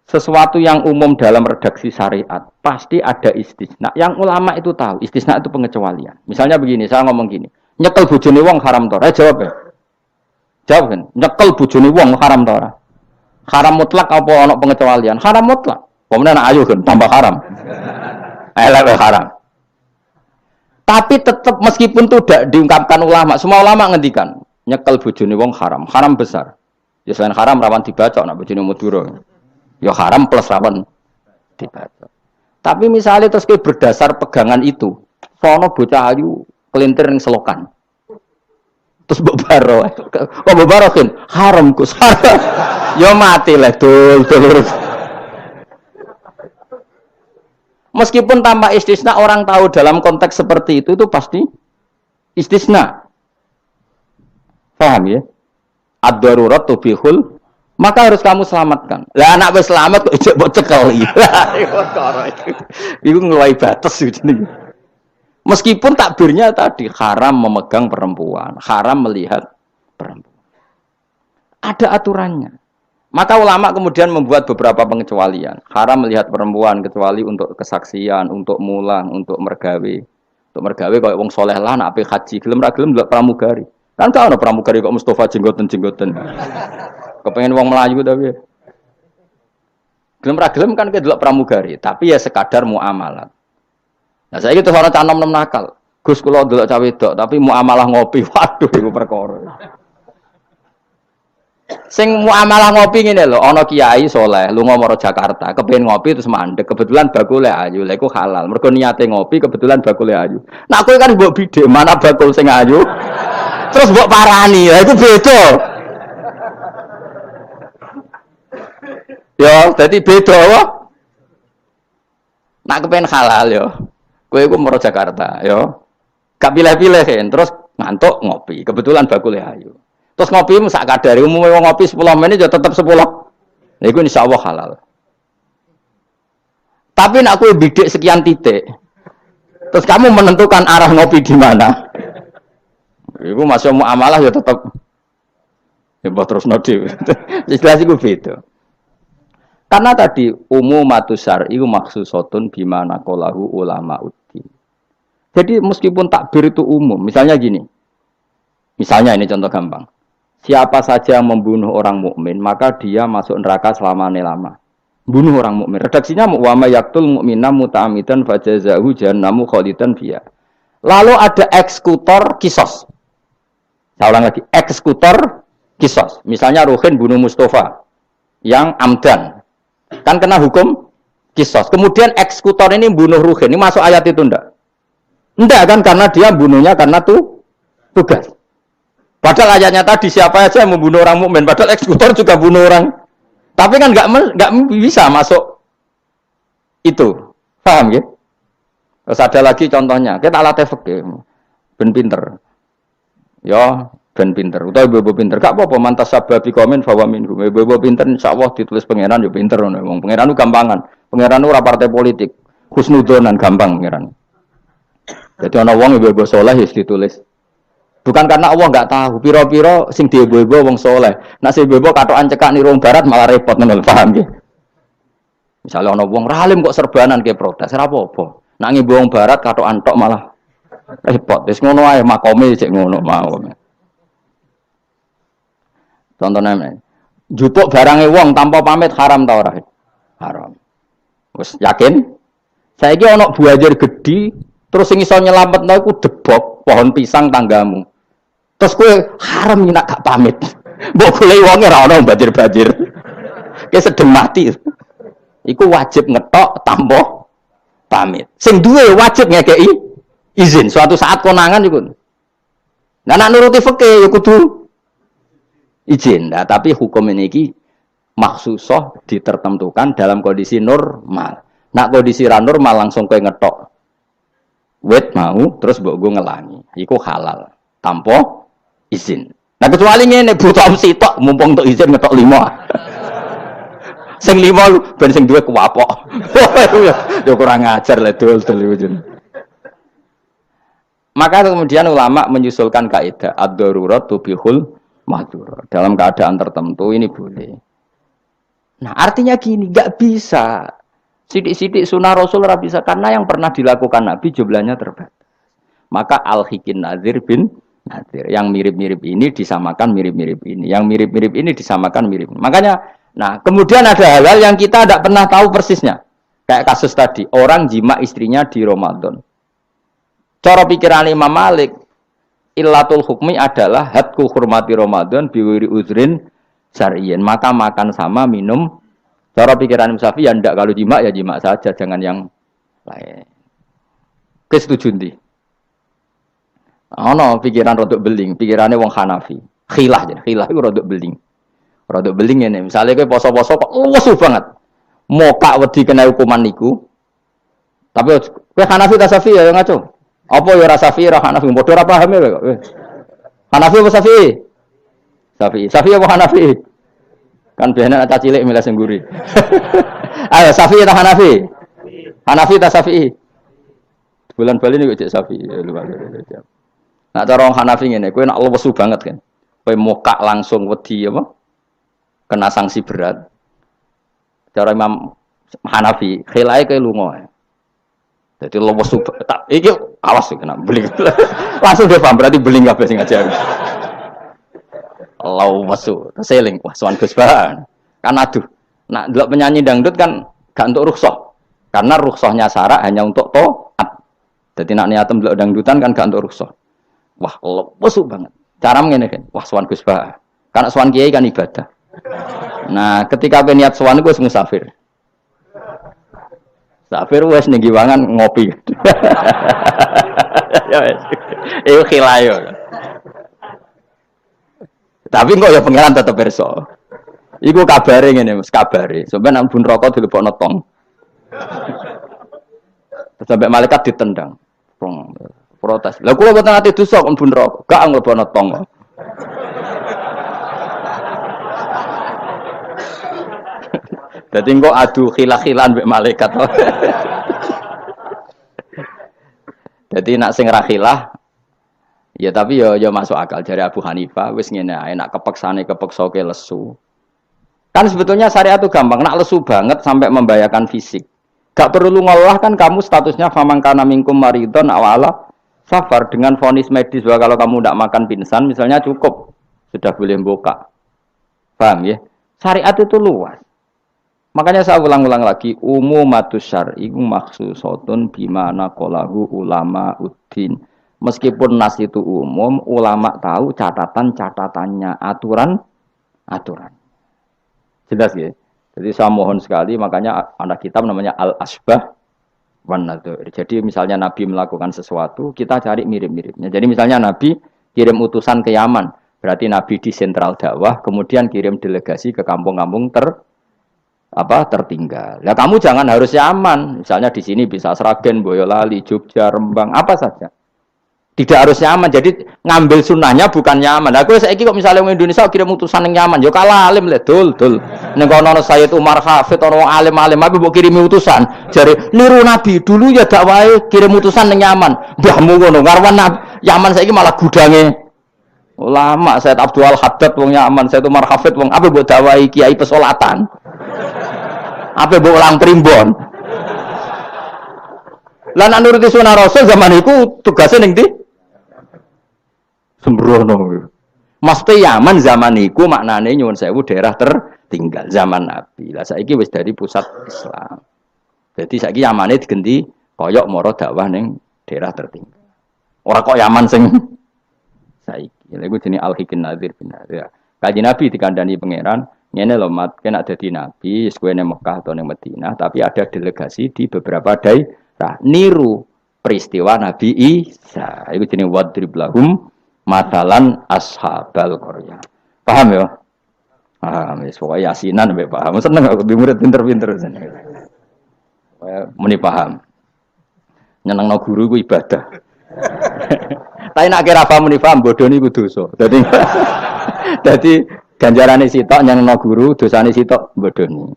Sesuatu yang umum dalam redaksi syariat pasti ada istisna. Yang ulama itu tahu, istisna itu pengecualian. Misalnya begini, saya ngomong gini, nyekel bojone wong haram ta ora? Jawab ya. Jawab kan, nyekel bojone wong haram ta ora? Haram mutlak apa ana pengecualian? Haram mutlak. Pemenang ayo kan tambah haram. Elek haram. Tapi tetap meskipun itu tidak diungkapkan ulama, semua ulama ngendikan nyekel bojone wong haram, haram besar. Ya selain haram rawan dibaca nak bojone Madura. Ya haram plus rawan dibaca. Tapi misalnya terus berdasar pegangan itu, sono bocah ayu kelintir ning selokan. Terus mbok baro. Kok mbok baro kan haram Gus. Ya mati lah dul. Meskipun tanpa istisna orang tahu dalam konteks seperti itu pasti istisna. Paham ya? Ad-darurat tubihul, maka harus kamu selamatkan. Lah anak wis selamat kok ijek mbok cekel iki. Iku ngeluai batas jenenge. Meskipun takbirnya tadi haram memegang perempuan, haram melihat perempuan. Ada aturannya. Maka ulama kemudian membuat beberapa pengecualian. Haram melihat perempuan kecuali untuk kesaksian, untuk mulang, untuk mergawe. Untuk mergawe kaya wong saleh lah nek ape haji, gelem ra gelem ndelok pramugari. Kan gak ono pramugari kok Mustafa jenggoten-jenggoten. Kepengen wong Melayu tapi. Gelem ra gelem kan ke delok pramugari, tapi ya sekadar muamalah. Nah, saiki terus ana cah nom-nom nakal. Gus kula ndelok cah wedok, tapi muamalah ngopi. Waduh iku perkara. Sing muamalah ngopi ngene lho, ana kiai saleh lunga maro Jakarta, kepengin ngopi terus mandek, kebetulan bakule ayu. Lha iku halal. Mergo niate ngopi kebetulan bakule ayu. Nah kowe kan mbok bidhe, mana bakul sing ayu? Terus mbok parani. Lah iku beda. Ya, dadi beda wae. Nak kepengin halal ya. Kowe iku maro Jakarta, ya. Gak pilih-pilih kan, terus ngantuk ngopi. Kebetulan bakule ayu. Terus ngopi sak kadare umumnya wong ngopi 10 menit ya tetep 10. Nah iku insyaallah halal. Tapi nek kowe bidik sekian titik. Terus kamu menentukan arah ngopi di mana. Iku masuk muamalah ya tetep ya terus nodi. Jelas iku beda. Karena tadi umumatus syar'i makhsusatun bimana qalahu ulama uddin. Jadi meskipun takbir itu umum, misalnya gini. Misalnya ini contoh gampang. Siapa saja yang membunuh orang mukmin, maka dia masuk neraka selama-lama. Bunuh orang mukmin. Redaksinya wa may yaqtul mu'mina muta'ammidan fajazahu jahannamu khalidan fiha. Lalu ada eksekutor kisos. Saya ulang lagi, eksekutor kisos. Misalnya Ruhin bunuh Mustafa yang amdan. Kan kena hukum kisos. Kemudian eksekutor ini bunuh Ruhin. Ini masuk ayat itu enggak? Enggak kan, karena dia bunuhnya karena tugas. Padahal ayatnya tadi siapa aja yang membunuh orang mukmin, padahal eksekutor juga bunuh orang. Tapi kan enggak bisa masuk itu. Paham ya? Terus ada lagi contohnya, kita alat efek ben pinter. Ya, ben pinter. Utawa ibu pinter. Gak apa-apa mantas sababi komen bahwa minhu. Ibu pinter insyaallah ditulis pangeran yo pinter ngono. Wong pangeran ku gampangan. Pangeran ora partai politik. Husnudzon gampang pangeran. Jadi ana wong ibu saleh wis ditulis. Bukan karena Allah enggak tahu, piro-piro sing diibu-ibu wong saleh. Nek sing ibu katokan cekak niru wong barat malah repot ngono, paham nggih? Misale ana wong ralim kok serbanan ke protes, ora apa-apa. Nek ngibu wong barat katokan tok malah repot. Wis ngono ae makome cek ngono mau. Contohnya, jupuk barange wong tanpa pamit haram ta ora? Haram. Wis yakin? Saiki ana buajar gedhi terus sing iso nyelametno iku debok pohon pisang tanggamu. Terus kowe haram nak gak pamit. Mbok goleki wong ora ono banjir-banjir. Ki sedeng mati. Iku wajib ngetok tanpa pamit. Sing duwe wajib ngekeki izin. Suatu saat konangan iku. Nah nak nuruti fikih ya kudu izin. Nah, tapi hukum ini iki maksusoh ditertentukan dalam kondisi normal. Nak kondisi ra normal langsung kowe ngetok. Wet mau terus mbok go ngelangi. Iku halal tanpa izin. Nah kecuali ngene butuh opsi tok mumpung untuk izin ngetok 5. Sing 5 ben sing duwe kuwapok. Ya kurang ajar le dol. Maka kemudian ulama menyusulkan kaidah ad-darurat tubihul mahdzur. Dalam keadaan tertentu ini boleh. Nah, artinya gini, enggak bisa. Sidik-sidik sunnah Rasul ora bisa karena yang pernah dilakukan Nabi jumlahnya terbatas. Maka al-hikin nazir bin nazir. Yang mirip-mirip ini disamakan mirip-mirip ini. Yang mirip-mirip ini disamakan mirip. Makanya, nah, kemudian ada hal-hal yang kita tidak pernah tahu persisnya. Kayak kasus tadi, orang jima istrinya di Ramadan. Cara pikiran Imam Malik, illatul hukmi adalah hadku hurmati Ramadan biwiri uzrin syar'iyyin. Maka makan sama minum. Cara pikiran Imam Syafi'i ya ndak, kalau jima ya jima saja, jangan yang lain. Kesetuju ndi? Ono pikiran rodok beling, pikirannya wong Hanafi. Khilah itu rodok beling. Rodok beling ini, misalnya kowe poso-poso kok lesu banget. Mokak wedi kena hukuman niku. Tapi kowe Hanafi ta Syafi'i ya ngaco. Apa ya rasa Syafi'i ra Hanafi, padha ora paham ya kok. Hanafi apa Syafi'i? Syafi'i apa Hanafi? Kan biasanya anak cilik milih sengguri. Ayo Syafi'i ta Hanafi? Hanafi ta Syafi'i? Bulan Bali niku cek Syafi'i. Nah cara orang Hanafi ngene, kowe nak lesu banget kan. Kowe mokak langsung wedi apa? Kena sanksi berat. Cara Imam Hanafi, khilae kowe lunga. Jadi lesu tak iki awas kena beling. Langsung dia paham berarti beling kabeh sing ngajar. Lesu, seling wah sowan Gus Bahan. Kan aduh. Nak delok penyanyi dangdut kan gak untuk rukhsah. Karena rukhsahnya syarak hanya untuk taat. Jadi nak niatem delok dangdutan kan gak untuk rukhsah. Wah, lesu banget. Cara ngene kan. Wah, sowan Gus Bahan. Karena sowan kiai kan ibadah. Nah, ketika kowe niat sowan iku wis musafir. Musafir wis ning giwangan ngopi. Ya wis. Iku khilayo. Tapi kok ya pengeran tetep perso. Iku kabare ngene, Mas, kabare. Sampeyan nang bun rokok dilebokno tong. Sampai malaikat ditendang. Protes. Lah kula mboten ate dosa kok bun rokok. Gak nglebokno tong. Dadi engko adu khilah-khilan mbek malaikat. Dadi nak sing ra khilah ya tapi ya masuk akal dari Abu Hanifah wis ngene ae nak kepeksane kepeksoke lesu. Kan sebetulnya syariat itu gampang, nak lesu banget sampai membahayakan fisik. Gak perlu ngolah kan kamu statusnya famangkana minkum maridon awala safar dengan vonis medis bahwa kalau kamu tidak makan pingsan misalnya cukup sudah boleh buka. Paham ya? Syariat itu luas. Makanya saya ulang-ulang lagi, umumatus syar'i maksusotun bimana qalahu ulama uddin. Meskipun nas itu umum, ulama tahu catatan-catatannya, aturan-aturan. Jelas ya? Jadi saya mohon sekali, makanya anak kitab namanya Al-Asbah wan Nadzair. Jadi misalnya Nabi melakukan sesuatu, kita cari mirip-miripnya. Jadi misalnya Nabi kirim utusan ke Yaman, berarti Nabi di sentral dakwah, kemudian kirim delegasi ke kampung-kampung tertinggal. Nah kamu jangan harus Yaman. Misalnya di sini bisa Sragen, Boyolali, Jogja, Rembang, apa saja. Tidak harus Yaman. Jadi ngambil sunnahnya bukan Yaman. Nah, saya kok misalnya orang Indonesia kirim utusan yang Yaman, yo kalah alim le dul. Ning kono Sayyid Umar Hafid orang alim-alim apa mbok kirimi utusan. Jare niru Nabi dulu ya dakwahe kirim utusan yang Yaman. Mbahmu ngono ngarwan Yaman saiki malah gudange ulama. Sayyid Abdul Haddad wong Yaman, Sayyid Umar Hafid wong apa mbok dakwahi kiai pesolatan. Apa mbok ulang primbon. Lah nek nuruti sunah Rasul zaman iku tugase ning ndi? Sembrono. Mesti Yaman zaman iku maknane nyuwun sewu daerah tertinggal zaman Nabi. Lah saiki wis dari pusat Islam. Jadi saiki Yamane digenti koyok moro dakwah ning daerah tertinggal. Ora kok Yaman sing saiki. Ya iku jenenge al-hikin nadzir benar ya. Kanjeng Nabi dikandani pangeran, ngene lho mat, kena dadi nabi, wis kowe nang Mekah atau nang Madinah, tapi ada delegasi di beberapa daerah niru peristiwa Nabi Isa. Iku jenenge wadrib lahum matalan ashabal qaryah. Paham ya? Paham, wis pokoke yasinan mbek paham. Seneng aku di murid pinter-pinter seneng. Muni paham. Nyenengno guru ku ibadah. Tapi nak kira paham muni paham bodoh niku dosa. Dadi ganjarane sitok nyenengno guru, dosane sitok bodoni.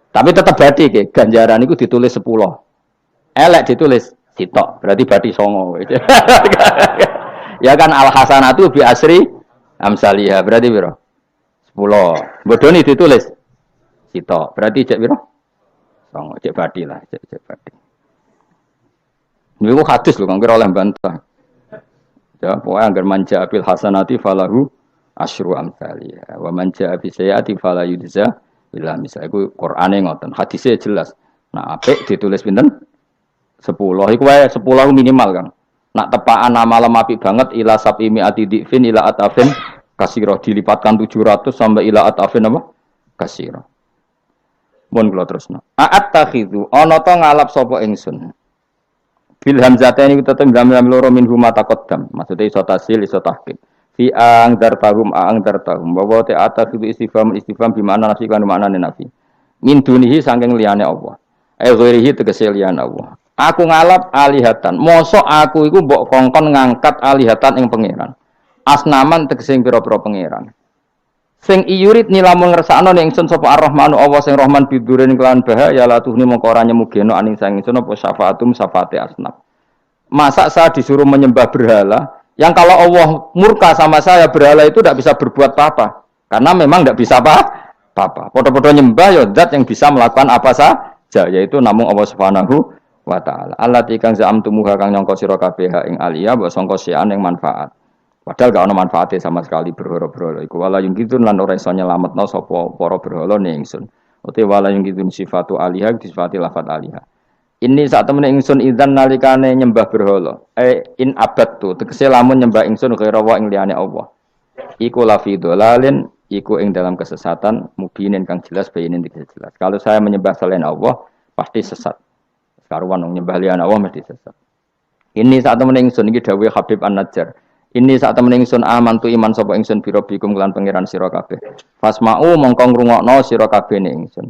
Tapi tetep berarti ke ganjaran iku ditulis 10. Elek ditulis sitok, berarti bati 9. Ya kan al hasanatu bi asri amsalihah, berarti piro? 10. Bodoni ditulis sitok, berarti cek piro? 9, cek bati lah, cek bati. Niku hadis lho kang kira oleh bantah. Ya, pokoknya anggar manja bil hasanati falahu asyru amsalihah. Wa manja bi sayyiati fala yujza illa misal. Iku Qur'ane ngoten, hadisnya jelas. Nah, apik ditulis pinten? 10. Iku wae 10 minimal kan. Nak tepaan malam apik banget ila sabimi atidifin ila atafin kasira dilipatkan 700 sampai ila atafin apa? Kasira. Mun kula terusno. A'at takhidhu ana ta ngalap sapa ingsun. Bil hamzataini tetep lam loro min huma taqaddam. Maksudnya iso tasil iso tahqiq. Fi ang dartahum bahwa te atas itu istifham bi makna nafi kan maknane nafi. Min dunihi saking liyane Allah. Ghairihi tegese liyane Allah. Aku ngalap alihatan. Mosok aku iku mbok kongkon ngangkat alihatan ing pangeran. Asnaman tegese pira-pira pangeran. Sing iyurit nilamun ngersakno ning ingsun sapa Ar-Rahmanu Allah sing Rahman bidurin kelan bahaya la tuhni mongko ora nyemugeno aning sang ingsun apa syafaatum syafaate asnaf. Masa saya disuruh menyembah berhala yang kalau Allah murka sama saya berhala itu tidak bisa berbuat apa-apa karena memang tidak bisa apa-apa. Podo-podo nyembah ya zat yang bisa melakukan apa saja yaitu namung Allah Subhanahu wa taala. Allati kang za'amtumuha kang nyangka sira kabeh ing aliyah mbok sangka sian ing manfaat. Padahal gak ono manfaatnya sama sekali berhala-berhala iku wala yung kitun lan ora iso nyelametno sapa para berhala ning ingsun. Uti wala yung kitun sifatu alihah disifati lafat alihah. Ini saat temen ingsun idzan nalikane nyembah berhala. In abadtu tegese lamun nyembah ingsun kira wa ing liyane Allah. Iku lafi dolalin iku ing dalam kesesatan mubinin kang jelas bayinin jelas. Kalau saya menyembah selain Allah pasti sesat. Karuan nyembah liyane Allah mesti sesat. Ini saat temen ingsun iki dawuh Habib An-Najjar. Ini saat temen ingsun amantu iman sapa ingsun birobikum kelan pangeran sira kabeh. Fasma'u mongko ngrungokno sira kabeh ning ingsun.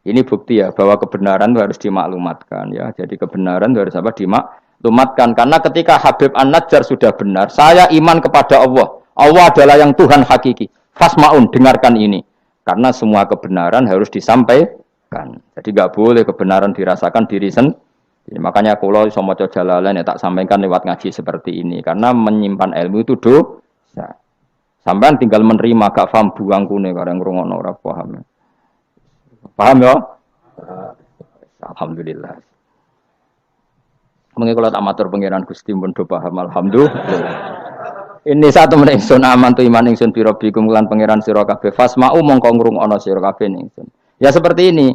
Ini bukti ya bahwa kebenaran itu harus dimaklumatkan ya. Jadi kebenaran itu harus apa dimaklumatkan karena ketika Habib An-Najjar sudah benar, saya iman kepada Allah. Allah adalah yang Tuhan hakiki. Fasma'un dengarkan ini. Karena semua kebenaran harus disampaikan. Jadi enggak boleh kebenaran dirasakan diri sendiri. Makanya kalau iso maca Jalalain ya tak sampaikan lewat ngaji seperti ini karena menyimpan ilmu itu dosa. Sampean tinggal menerima gak paham buang kune karang ngrungokno ora paham. Paham ya? Alhamdulillah. Mengko kula tak matur pangeran Gusti pun do paham alhamdulillah. Ini satu meneh ingsun aman tu iman ingsun bi rabbikum lan pangeran sira kabeh fasma'u mongko ngrungokno sira kabeh ingsun. Ya seperti ini.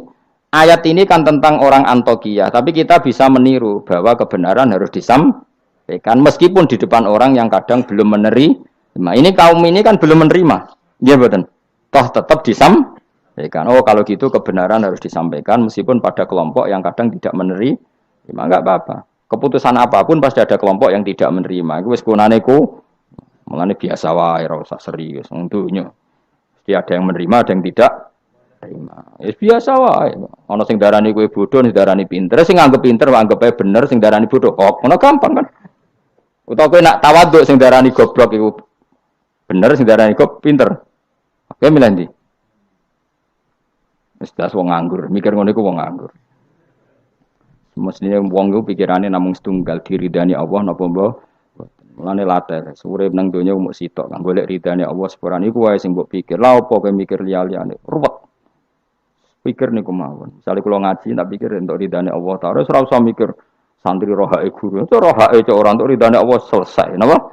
Ayat ini kan tentang orang Antokia, tapi kita bisa meniru bahwa kebenaran harus disampaikan meskipun di depan orang yang kadang belum menerima. Ini kaum ini kan belum menerima, ya betul. Toh tetap disampaikan. Oh kalau gitu kebenaran harus disampaikan meskipun pada kelompok yang kadang tidak menerima, enggak apa-apa. Keputusan apapun pasti ada kelompok yang tidak menerima. Itu wis kunane ku, mulane biasa wae ora usah serius. Untuknya, mesti ada yang menerima, ada yang tidak. Ya biasa wae. Ana sing darani kowe bodoh, sing darani pinter. Sing nganggep pinter anggap ae bener, sing darani bodoh kok. Ngono gampang kan. Utawa kowe nak tawaduk sing darani goblok iku bener, sing darani kok pinter. Oke milih ndi? Wis das wong nganggur, mikir ngono iku wong nganggur. Mestine wong iku pikirane namung setunggal diridani Allah napa mbah. Mulane latar, urip nang donya mung sitok kang golek ridane Allah sepurane iku wae sing mbok pikir. Lha opo kowe mikir liya-liyane? Ruwet. Pikir niku mawon. Misale kula ngaji tak pikir entuk ridane Allah Ta'ala, ora usah mikir santri rohake guru. Itu rohake cok ora entuk ridane Allah selesai. Napa?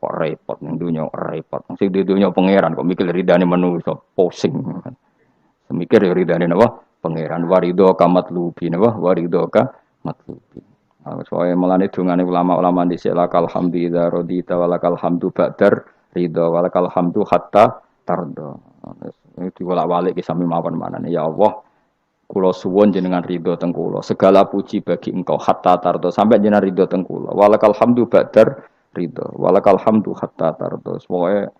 Kok repot ning donya, repot. Sing di donya pangeran kok mikir ridane manusa, pusing. Mikir ya ridane napa? Pangeran waridho kamatlubi napa? Waridho kamatlubi. Soale melane dongane ulama-ulama dhisik lakal hamdi idza radita walakal hamdu ba'dar ridho, walakal hamdu hatta tardo. Diwolak-walik ki sami mawon manane ya Allah. Kula suwun jenengan ridho teng kula. Segala puji bagi Engkau hatta tardo sampai jenengan ridho teng kula. Walakal hamdu ba'dar ridho. Walakal hamdu hatta tardo. Pokoke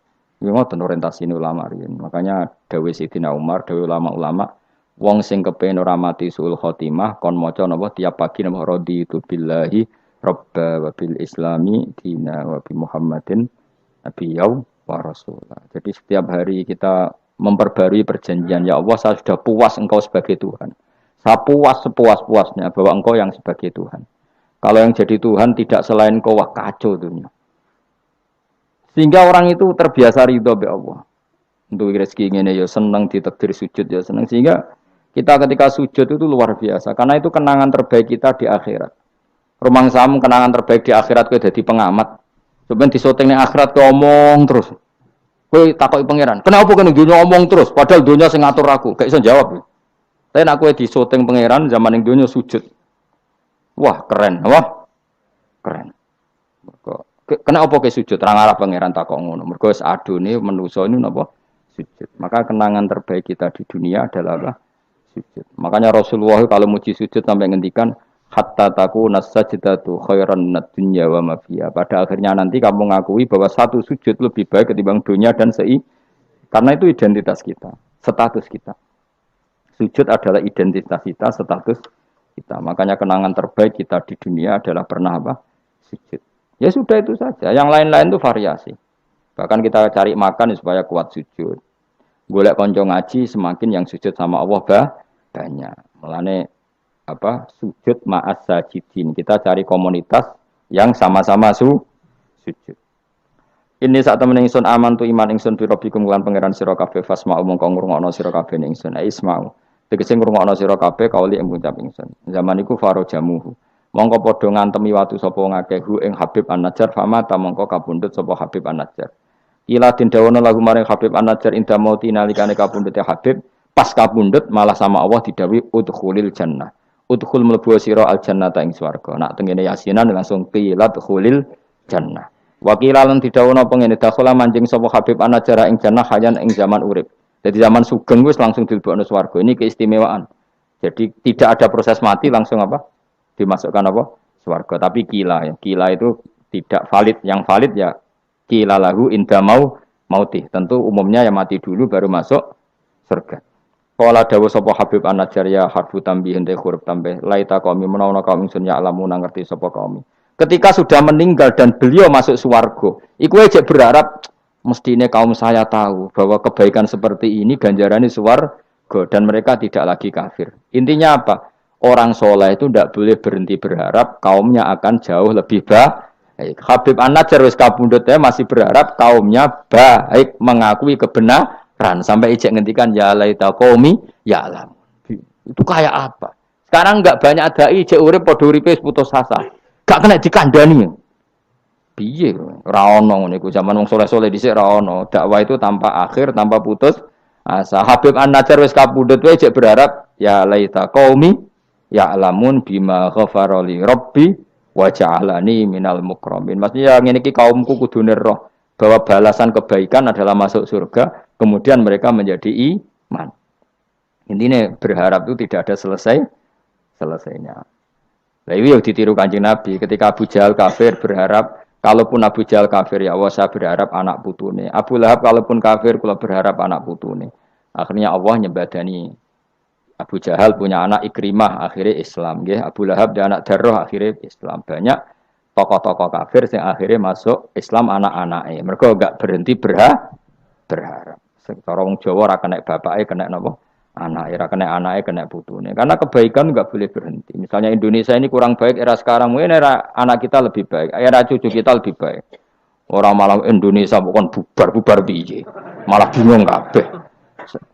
ngoten orientasine ulama riyen. Makanya dawuh Sayyidina Umar, dawuh ulama-ulama, wong sing kepengin ora mati suul khotimah kon maca napa tiap pagi napa raditu billahi rabba wa bil islami dina wa bi Muhammadin nabiyyu wa rasulah. Jadi setiap hari kita memperbarui perjanjian, ya Allah saya sudah puas Engkau sebagai Tuhan. Saya puas sepuas-puasnya bahwa Engkau yang sebagai Tuhan. Kalau yang jadi Tuhan tidak selain Engkau, wah kacau dunia. Sehingga orang itu terbiasa ridho be Allah. Untuk rezeki ini ya senang, ditakdir sujud ya senang. Sehingga kita ketika sujud itu luar biasa. Karena itu kenangan terbaik kita di akhirat. Rumang samu kenangan terbaik di akhirat kowe dadi pengamat. Sebenarnya di syuting ning akhirat kowe omong terus. Kowe takoki pangeran, "Kenapa kene dunya omong terus padahal dunya sing ngatur aku?" Gak iso jawab. Tapi nek kowe di syuting pangeran zaman ning dunya sujud. Wah, keren, wah. Keren. Kenapa kowe sujud? Ra ngarep pangeran takok ngono. Mergo wis adone manusa ini napa sujud. Maka kenangan terbaik kita di dunia adalah apa? Sujud. Makanya Rasulullah kalau muji sujud sampai ngendikan hatta takuna sajdatu khairan minad dunya wa ma fiha. Pada akhirnya nanti kamu mengakui bahwa satu sujud lebih baik ketimbang dunia dan karena itu identitas kita, status kita. Sujud adalah identitas kita, status kita. Makanya kenangan terbaik kita di dunia adalah pernah apa? Sujud. Ya sudah itu saja. Yang lain-lain itu variasi. Bahkan kita cari makan supaya kuat sujud. Golek konco ngaji semakin yang sujud sama Allah banyak. Mulane sujud ma'as sajidin. Kita cari komunitas yang sama-sama sujud. Ini saat temen ingsun aman tu iman ingsun bi rabbikum lan pangeran sira kabeh fasma'u mongko ngrungokno sira kabeh ning ingsun. Isma'u. Tegese ngrungokno sira kabeh kauli ing ngucap ingsun. Zaman iku faro jamuhu. Mongko padha ngantemi watu sapa ngakehu ing Habib An-Najjar famata mongko kapundhut sapa Habib An-Najjar. Ila den dawono lagu maring Habib An-Najjar inda mauti nalikane kapundhute Habib pas kapundhut malah sama Allah didhawuhi udkhulil jannah. Udkhul mlebu sira al jannata ing swarga. Nak tengene yasinan langsung qilat khulil jannah. Wa qila lan didhawuhna pengene dakhala manjing sapa Habib An-Najjar ing jannah hayan ing zaman urip. Jadi zaman sugeng wis langsung dilebokno swarga. Ini keistimewaan. Jadi tidak ada proses mati langsung dimasukkan swarga. Tapi qila ya. Qila itu tidak valid. Yang valid ya qila lahu inda mauti. Tentu umumnya yang mati dulu baru masuk surga. Kala dawuh sapa Habib An-Najjar ya harfu tambihin te huruf tambah laita qaumi menawa kaum ingsun ya alamuna ngerti sapa kaum. Ketika sudah meninggal dan beliau masuk swarga, iku aja berharap mestine kaum saya tahu bahwa kebaikan seperti ini ganjarannya swarga dan mereka tidak lagi kafir. Intinya apa? Orang soleh itu tidak boleh berhenti berharap kaumnya akan jauh lebih baik. Habib An-Najjar wis kapundhut masih berharap kaumnya baik, mengakui kebenaran. Sampai ijek ngendikan ya laita qaumi ya alam. Itu kayak apa? Sekarang enggak banyak dai ijek urip padha uripe putus asa. Gak kena dikandani. Piye ora ono ngene iku zaman wong saleh-saleh dhisik ora ono. Dakwah itu tanpa akhir, tanpa putus asa. Habib An-Najjar wis kapundhut wae ijek berharap ya laita qaumi ya alamun bima ghafara li rabbi wa ja'alani minal mukramin. Maksudnya ngene iki kaumku kudune roh bahwa balasan kebaikan adalah masuk surga, kemudian mereka menjadi iman. Intinya berharap itu tidak ada selesainya. Nah, ini yang ditiru Kanjeng Nabi ketika Abu Jahal kafir berharap, kalaupun Abu Jahal kafir ya Allah saya berharap anak putune. Abu Lahab kalaupun kafir kula berharap anak putune. Akhirnya Allah nyebadani Abu Jahal punya anak Ikrimah akhirnya Islam, nggih. Abu Lahab dan anak Darroh akhirnya Islam. Banyak tokoh-tokoh kafir yang akhirnya masuk Islam anak-anaknya. Mereka enggak berhenti berharap. Cara wong Jawa ora kena bapake kena napa? Anake, ora kena anake kena putune. Karena kebaikan enggak boleh berhenti. Misalnya Indonesia ini kurang baik era sekarang, mungkin era anak kita lebih baik, era cucu kita lebih baik. Orang malah Indonesia bukan bubar piye. Malah bingung kabeh.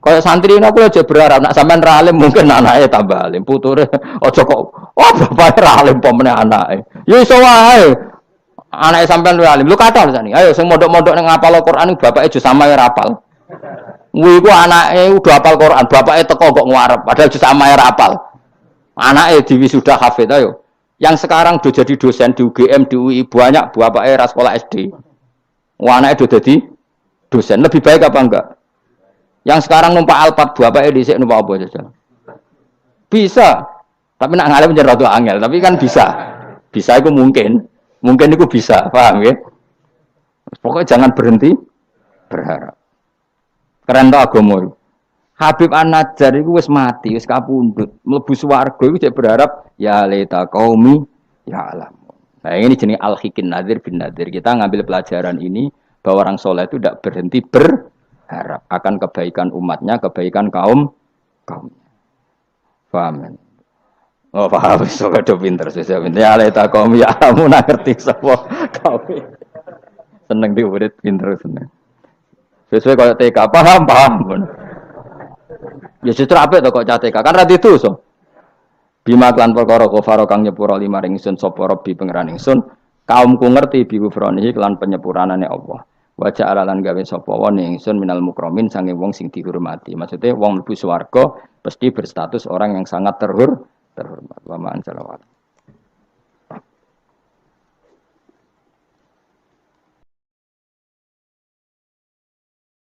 Kayak santri ini aku aja berharap nak sampean ra alim mungkin anaknya tambah alim, puture aja kok bapake ra alim pomene anake. Ya iso wae. Anake sampean ra alim. Lu kata sani. Ayo sing mondok-mondok ning ngapal Al-Qur'an bapake aja samae ra apal. Kuwi ku anake udah hafal Quran, bapake teko kok nguarep padahal aja samae ra apal. Anake diwisuda hafid ayo. Yang sekarang udah jadi dosen di UGM, di UI banyak bapake ra sekolah SD. Anake do dadi dosen. Lebih baik apa enggak? Yang sekarang numpak Alphard bapake dhisik numpak apa saja. Bisa. Tapi nak ngalim jadi rada angel, tapi kan bisa. Bisa itu mungkin. Mungkin itu bisa, paham ya? Pokoknya jangan berhenti berharap. Keren tau agama. Habib An-Najjar itu wis mati, wis kapundhut, mlebu swarga iku cek berharap ya laita qaumi ya alam. Nah, ini jenis al-hikin nadir bin nadir. Kita ngambil pelajaran ini bahwa orang soleh itu tidak berhenti berharap akan kebaikan umatnya, kebaikan kaum. Paham? Oh paham, so kado pinter, saya pinter. Ya laita qaumi ya alam, ngerti sapa kaum. Seneng diurit pinter seneng. Sesuai kalau TK paham. Ya justru apik to kok CTK kan ra itu so. Bima klan perkara kafaro kang nyepuro lima ring ingsun sapa Rabbi pangeran ingsun kaumku ngerti bi kufranihi klan penyepuranane Allah. Wa ja'alalan gawe sapa wong ingsun minal mukramin sange wong sing dihormati. Maksudnya wong mlebu swarga pasti berstatus orang yang sangat terhormat. Wa ma'an salawat.